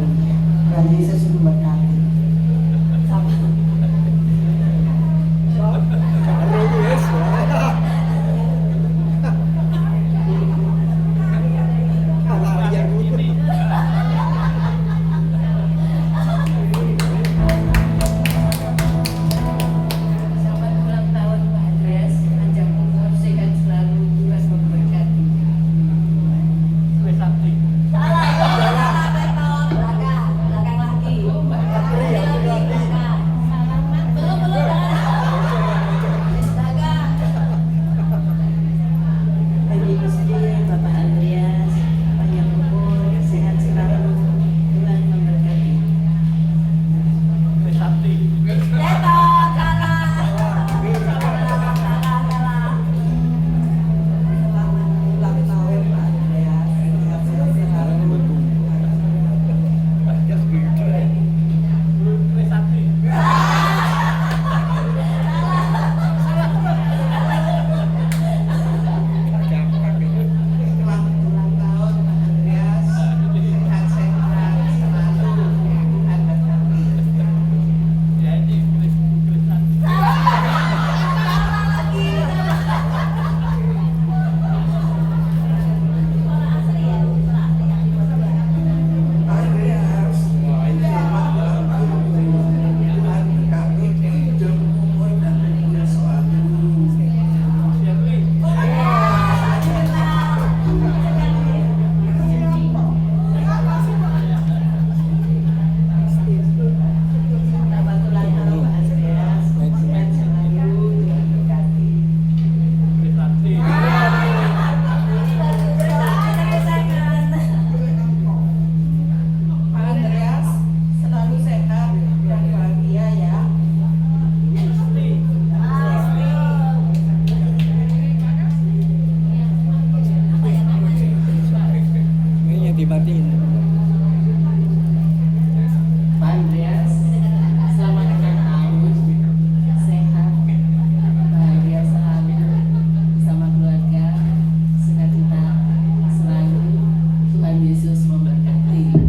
Tuhan Yesus memberkati. batin. Pak Andreas, selamat ulang tahun, sehat, bahagia selalu bersama keluarga, sukacita selalu. Tuhan Yesus memberkati.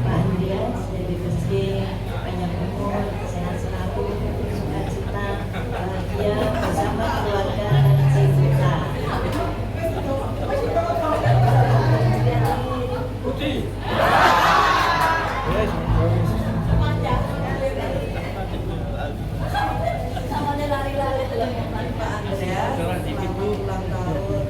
Pak Andreas dari Gresik, banyak umur, sehat selalu, sukacita, bahagia bersama keluarga dan cinta. Sama dia lari-lari tuh. Pak Andreas, selamat ulang tahun.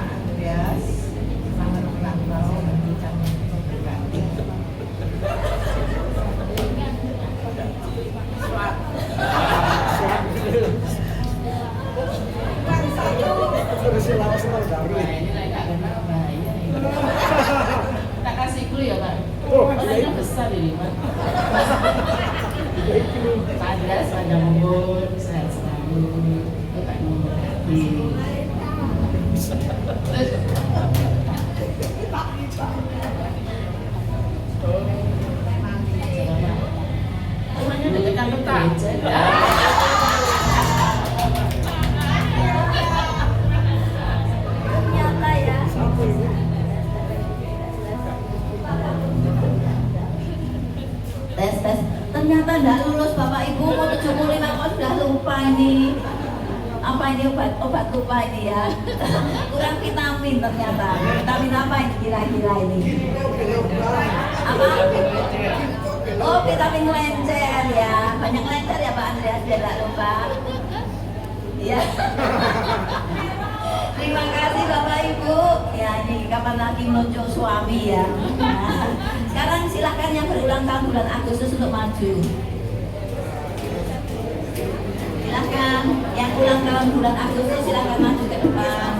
Andreas, selamat ulang tahun bagi kami memberkati. Ini lagi gak kenal bahaya ini. Tak kasih clue ya Pak? Bahaya besar ini Pak. Pak Andreas, panjang umur, sehat selalu, Tuhan memberkati. Rumahnya dekat kantor gereja. Ternyata ya. Tes. Ternyata enggak lulus Bapak Ibu, mau 75 kok sudah lupa ini. Apa ini obat lupa ini ya? Kurang vitamin ternyata. Vitamin apa ini kira-kira ini? Apa? Oh, vitamin lencer ya. Banyak lencer ya Pak Andreas biar enggak lupa. Ya. Terima kasih Bapak Ibu. Ya ini kapan lagi meluncur suami ya. Nah, sekarang silakan yang berulang tahun bulan Agustus untuk maju. Silakan yang ulang tahun bulan Agustus silakan maju ke depan.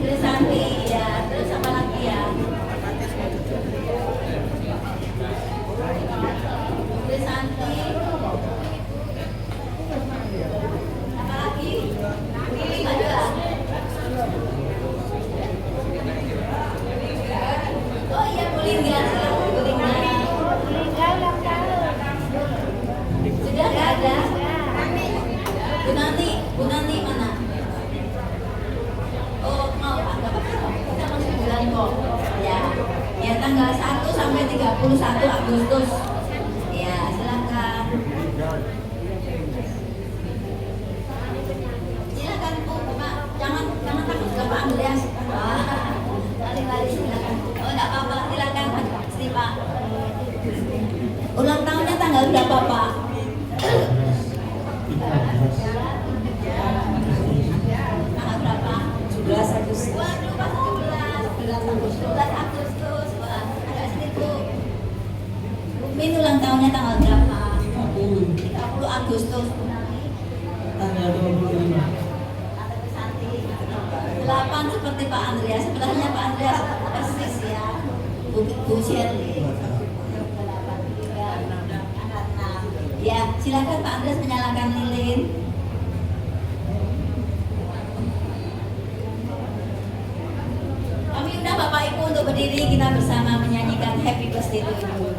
Trisanti ya, terus apa lagi ya? Trisanti. Apa lagi? Ada. Oh iya, Bulingga, silakan Bulingga. Sudah nggak ada? Bu Nanti mana? Oh mau Pak, nggak apa-apa. Kita masih bulan kok. Ya tanggal 1 sampai 31 Agustus. Ya silakan. Silakan Bu, Pak. Jangan takut ke Pak Andreas. Lari-lari silakan. Oh nggak apa-apa, silakan si Pak. Ulang tahunnya tanggal berapa Pak? Tanggal berapa? 17 Agustus. Waduh, pas 17 Agustus. Wah, agak sedikit Bu. Min ulang tahunnya tanggal berapa? 30 Agustus. Tanggal 25. Tante Santi. 8 seperti Pak Andreas. Sebelahnya Pak Andreas persis ya. Bu Shirley. Ya, silakan Pak Andreas menyalakan lilin. untuk berdiri, kita bersama menyanyikan Happy Birthday to you.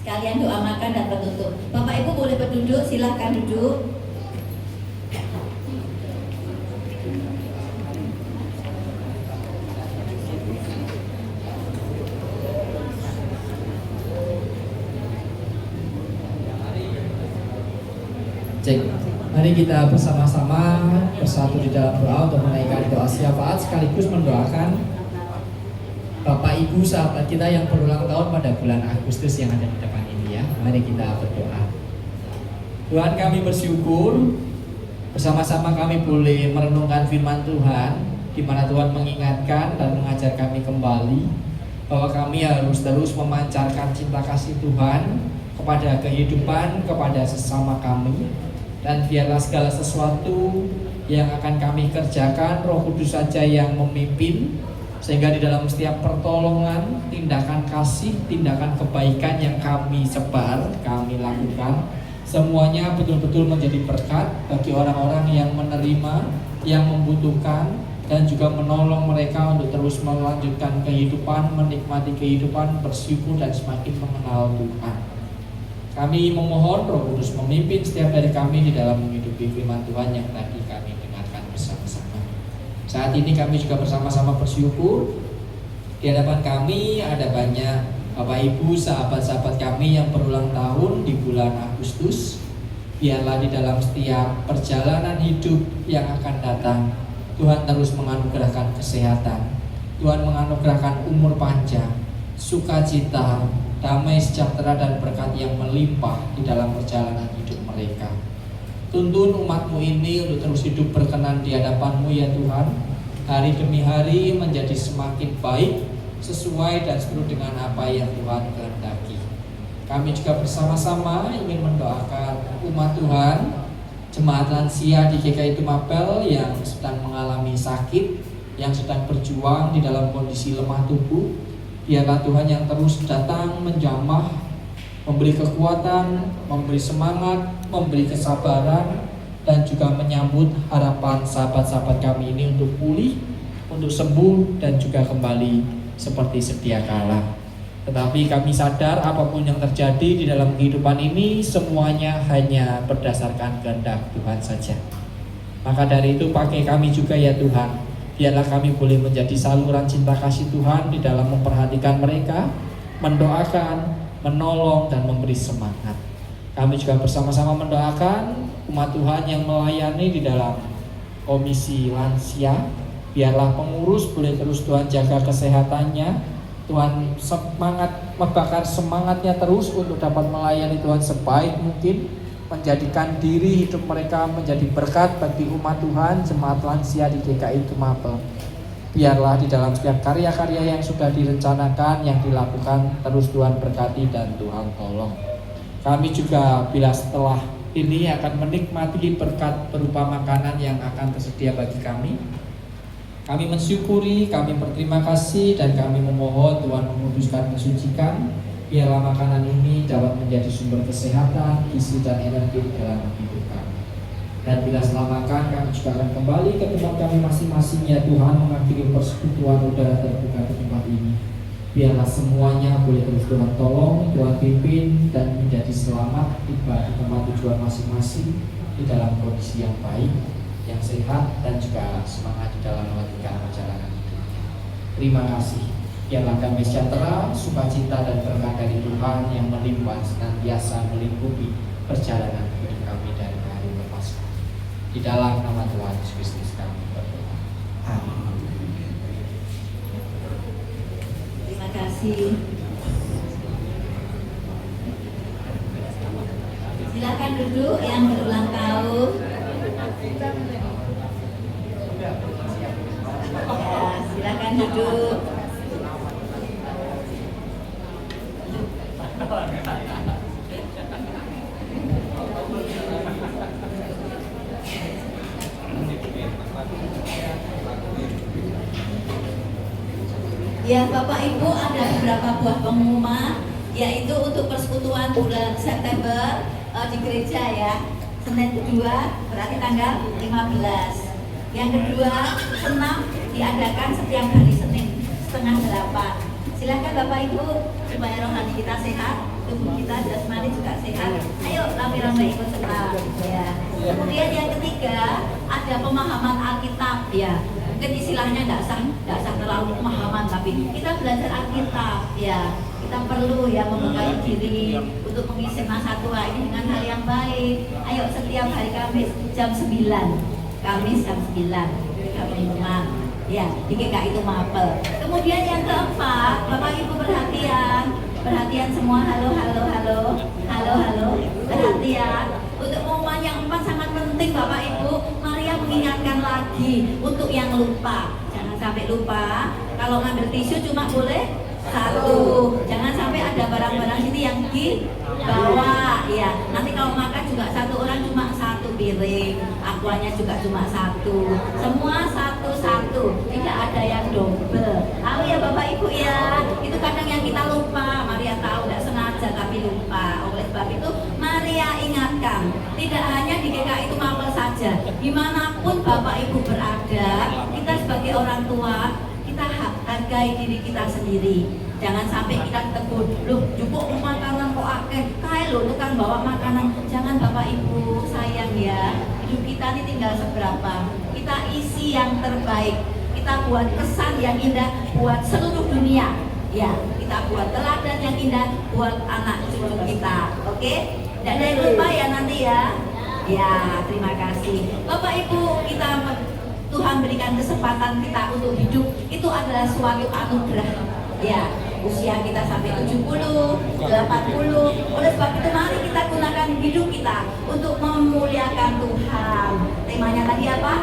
Sekalian doa makan dan penutup. Bapak Ibu boleh berduduk, silahkan duduk. Cek. Mari kita bersama-sama bersatu di dalam doa untuk menaikkan doa syafaat sekaligus mendoakan Bapak Ibu sahabat kita yang berulang tahun pada bulan Agustus yang ada di depan ini ya. Mari kita berdoa. Tuhan, kami bersyukur bersama-sama kami boleh merenungkan firman Tuhan, di mana Tuhan mengingatkan dan mengajar kami kembali bahwa kami harus terus memancarkan cinta kasih Tuhan kepada kehidupan, kepada sesama kami. Dan biarlah segala sesuatu yang akan kami kerjakan, Roh Kudus saja yang memimpin, sehingga di dalam setiap pertolongan, tindakan kasih, tindakan kebaikan yang kami sebar, kami lakukan, semuanya betul-betul menjadi berkat bagi orang-orang yang menerima, yang membutuhkan, dan juga menolong mereka untuk terus melanjutkan kehidupan, menikmati kehidupan, bersyukur dan semakin mengenal Tuhan. Kami memohon Roh Kudus memimpin setiap dari kami di dalam menghidupi firman Tuhan yang tadi kami dengarkan bersama-sama. Saat ini kami juga bersama-sama bersyukur di hadapan kami ada banyak Bapak Ibu, sahabat-sahabat kami yang berulang tahun di bulan Agustus. Biarlah di dalam setiap perjalanan hidup yang akan datang, Tuhan terus menganugerahkan kesehatan, Tuhan menganugerahkan umur panjang, sukacita, damai sejahtera dan berkat yang melimpah di dalam perjalanan hidup mereka. Tuntun umat-Mu ini untuk terus hidup berkenan di hadapan-Mu ya Tuhan. Hari demi hari menjadi semakin baik, sesuai dan sepenuh dengan apa yang Tuhan kehendaki. Kami juga bersama-sama ingin mendoakan umat Tuhan, jemaat lansia di GKI Tumapel yang sedang mengalami sakit, yang sedang berjuang di dalam kondisi lemah tubuh. Biarlah Tuhan yang terus datang menjamah, memberi kekuatan, memberi semangat, memberi kesabaran, dan juga menyambut harapan sahabat-sahabat kami ini untuk pulih, untuk sembuh, dan juga kembali seperti sedia kala. Tetapi kami sadar apapun yang terjadi di dalam kehidupan ini, semuanya hanya berdasarkan kehendak Tuhan saja. Maka dari itu pakai kami juga ya Tuhan. Biarlah kami boleh menjadi saluran cinta kasih Tuhan di dalam memperhatikan mereka, mendoakan, menolong, dan memberi semangat. Kami juga bersama-sama mendoakan umat Tuhan yang melayani di dalam komisi lansia. Biarlah pengurus boleh terus Tuhan jaga kesehatannya, Tuhan semangat, membakar semangatnya terus untuk dapat melayani Tuhan sebaik mungkin, menjadikan diri hidup mereka menjadi berkat bagi umat Tuhan, jemaat lansia di GKI Tumapel. Biarlah di dalam setiap karya-karya yang sudah direncanakan, yang dilakukan, terus Tuhan berkati dan Tuhan tolong. Kami juga bila setelah ini akan menikmati berkat berupa makanan yang akan tersedia bagi kami. Kami mensyukuri, kami berterima kasih, dan kami memohon Tuhan menguduskan, mensucikan, Biarlah makanan ini dapat menjadi sumber kesehatan, gizi dan energi dalam hidup kami. Dan bila setelah makan kami juga akan kembali ke tempat kami masing-masing, ya Tuhan, mengakhiri persekutuan udara terbuka di tempat ini. Biarlah semuanya boleh terus Tuhan tolong, Tuhan pimpin, dan menjadi selamat tiba di tempat tujuan masing-masing di dalam kondisi yang baik, yang sehat, dan juga semangat di dalam melanjutkan perjalanan hidupnya. Terima kasih. Biarlah damai sejahtera, sukacita, dan berkat dari Tuhan yang melimpah senantiasa melingkupi perjalanan hidup kami dari hari ke Paskah. Di dalam nama Tuhan Yesus Kristus kami berdoa. Amin. Terima kasih. Silakan duduk yang berulang tahun. Ya, silakan duduk. Ya Bapak Ibu, ada beberapa buah pengumuman, yaitu untuk persekutuan bulan September di gereja ya. Senin kedua berarti tanggal 15. Yang kedua, senam diadakan setiap hari Senin setengah 8. Silakan Bapak Ibu, supaya rohani kita sehat, tubuh kita jasmani juga sehat. Ayo rame-rame ikut senam ya. Kemudian yang ketiga, ada pemahaman Alkitab ya. Mungkin istilahnya tidak sah terlalu pemahaman, tapi kita belajar Alkitab ya. Kita perlu ya membekali diri untuk mengisi masa tua ini dengan hal yang baik. Ayo setiap hari Kamis jam 9. Kamis jam 9 kami memang ya di GKI itu Mapel. Kemudian yang keempat, Bapak Ibu perhatian semua, halo, perhatian. Untuk pengumuman yang 4 sangat penting Bapak Ibu. Maria mengingatkan lagi untuk yang lupa, jangan sampai lupa. Kalau ngambil tisu cuma boleh 1. Jangan sampai ada barang-barang sini yang dibawa ya. Nanti kalau makan juga 1 orang cuma 1 piring, aquanya juga cuma 1. Semua 1-1, tidak ada yang double. Tahu ya Bapak Ibu ya. Itu kadang yang kita lupa. Maria tahu tidak sengaja tapi lupa. Oleh sebab itu Maria ingatkan, tidak hanya di GKI itu Mapel saja, dimanapun Bapak Ibu berada, kita sebagai orang tua kita hargai diri kita sendiri. Jangan sampai kita tegur, loh cukup makanan kok akeh, kae loh tukang bawa makanan. Jangan Bapak Ibu, sayang ya. Hidup kita ini tinggal seberapa. Kita isi yang terbaik. Kita buat kesan yang indah buat seluruh dunia. Ya, kita buat teladan yang indah buat anak cucu kita. Oke? Dan ada yang lupa ya nanti ya. Ya, terima kasih. Bapak Ibu, Tuhan berikan kesempatan kita untuk hidup, itu adalah suatu anugerah. Ya, usia kita sampai 70, 80. Oleh sebab itu mari kita gunakan hidup kita untuk memuliakan Tuhan. Temanya tadi apa?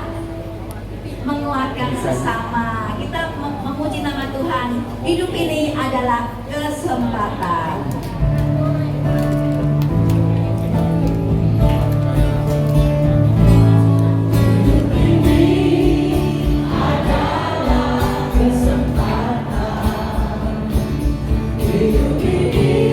Menguatkan sesama. Kita memuji nama Tuhan. Hidup ini adalah kesempatan. Hidup ini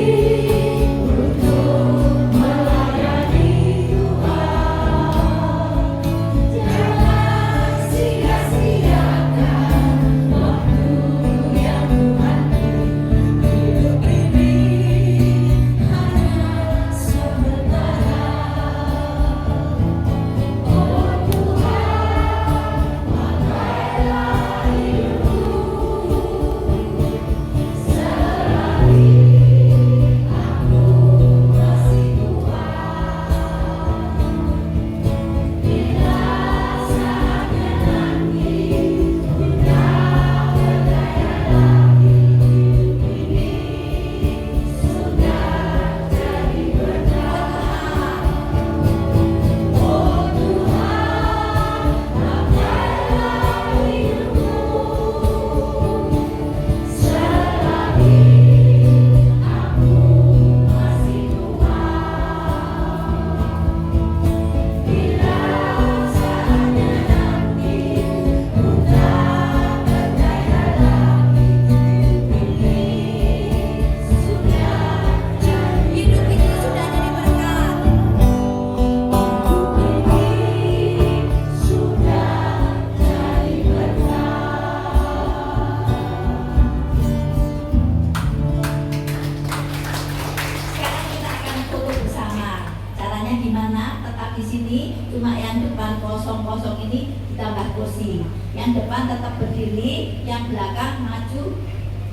yang kosong-kosong ini ditambah kursi. Yang depan tetap berdiri, yang belakang maju.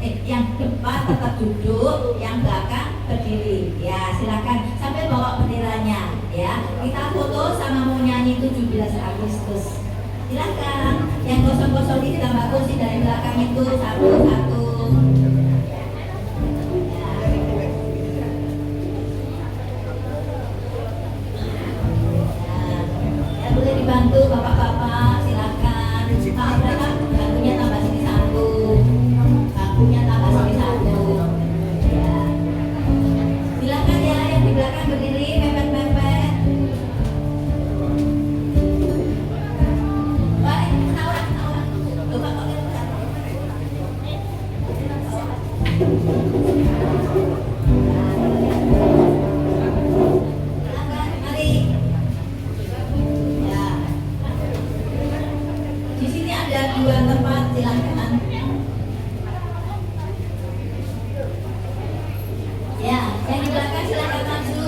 Yang depan tetap duduk, yang belakang berdiri. Ya, silakan sampai bawa benderanya. Ya, kita foto sama mau nyanyi 17 Agustus. Silakan. Yang kosong-kosong ini tambah kursi dari belakang itu satu-satu. Ya, boleh dibantu bapak-bapak, silakan. Pak Abraham, bangkunya tambah sini satu. Bangkunya tambah sini satu. Ya. Silakan ya, yang di belakang berdiri, mepet-mepet. Silakan, mari. Ya. Di sini ada 2 tempat, silakan. Ya, yang di belakang silakan maju.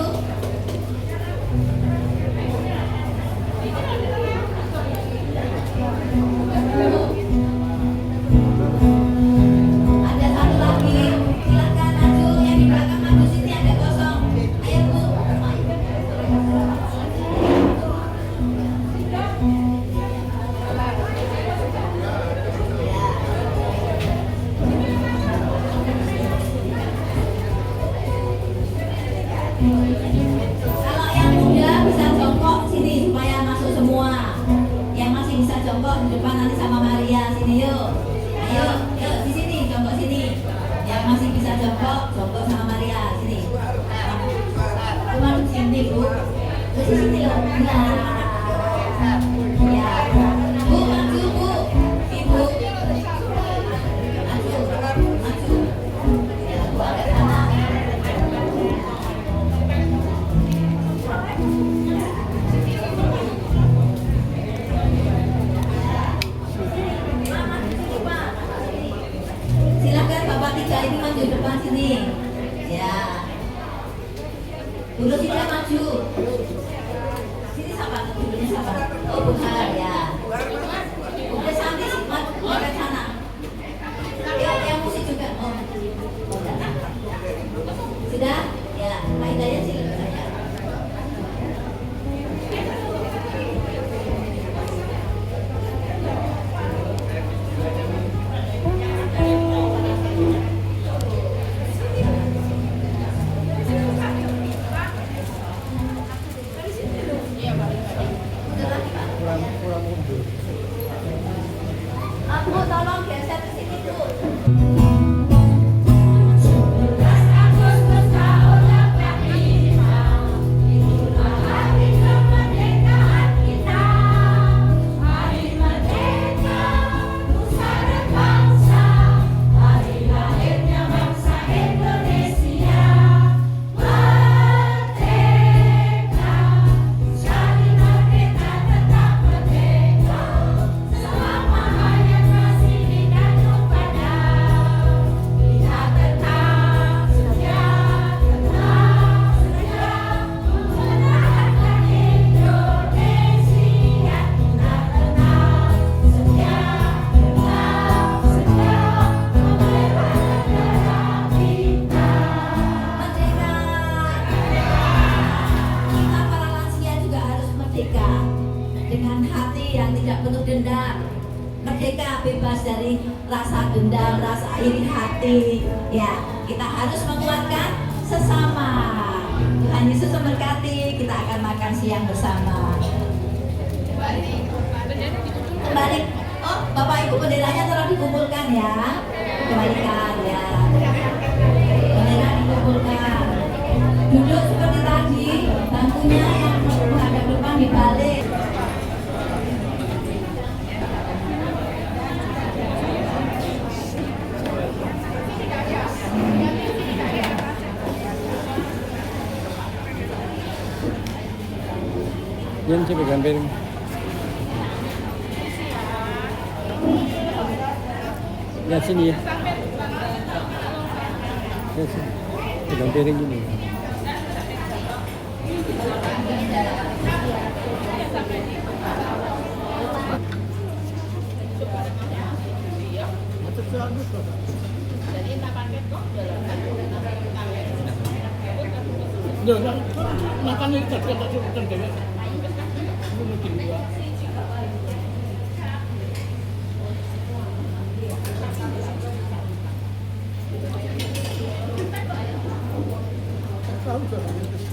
Ada satu lagi, silakan maju. Yang di belakang maju, sini ada kosong. Ayo Bu. Ya. Kalau yang muda bisa jongkok sini supaya masuk semua. Yang masih bisa jongkok di depan nanti sama Maria sini yuk. Ayo, yuk di sini jongkok sini. Yang masih bisa jongkok sama Maria sini. Cuma di sini Bu. Di sini loh. Ya. Bu maju Bu. Ibu. Maju. Maju. Ya, Bu agak sana. Silakan Bapak 3 ini maju depan sini. Ya. Dulu sini maju. Sini siapa? Dulunya siapa? Oh, bukan ya. Udah sampai ke sana. Ya, yang musik juga. Oh, udah. Sudah? Ya, Pak Hidayat silakan saja. Bu, tolong geser ke sini Bu. Dengan hati yang tidak penuh dendam, merdeka bebas dari rasa dendam, rasa iri hati. Ya, kita harus menguatkan sesama. Tuhan Yesus memberkati. Kita akan makan siang bersama. Kembali. Oh, Bapak Ibu benderanya tolong dikumpulkan ya. Kembalikan ya. Bendera dikumpulkan. Duduk seperti tadi. Bangkunya yang menghadap depan dibalik. Yan, coba gambarin. Ya sini ya. Ya sini. Gambarin gini. Makan ini tak cukup dewe. Aku mungkin dua. Tahu tak?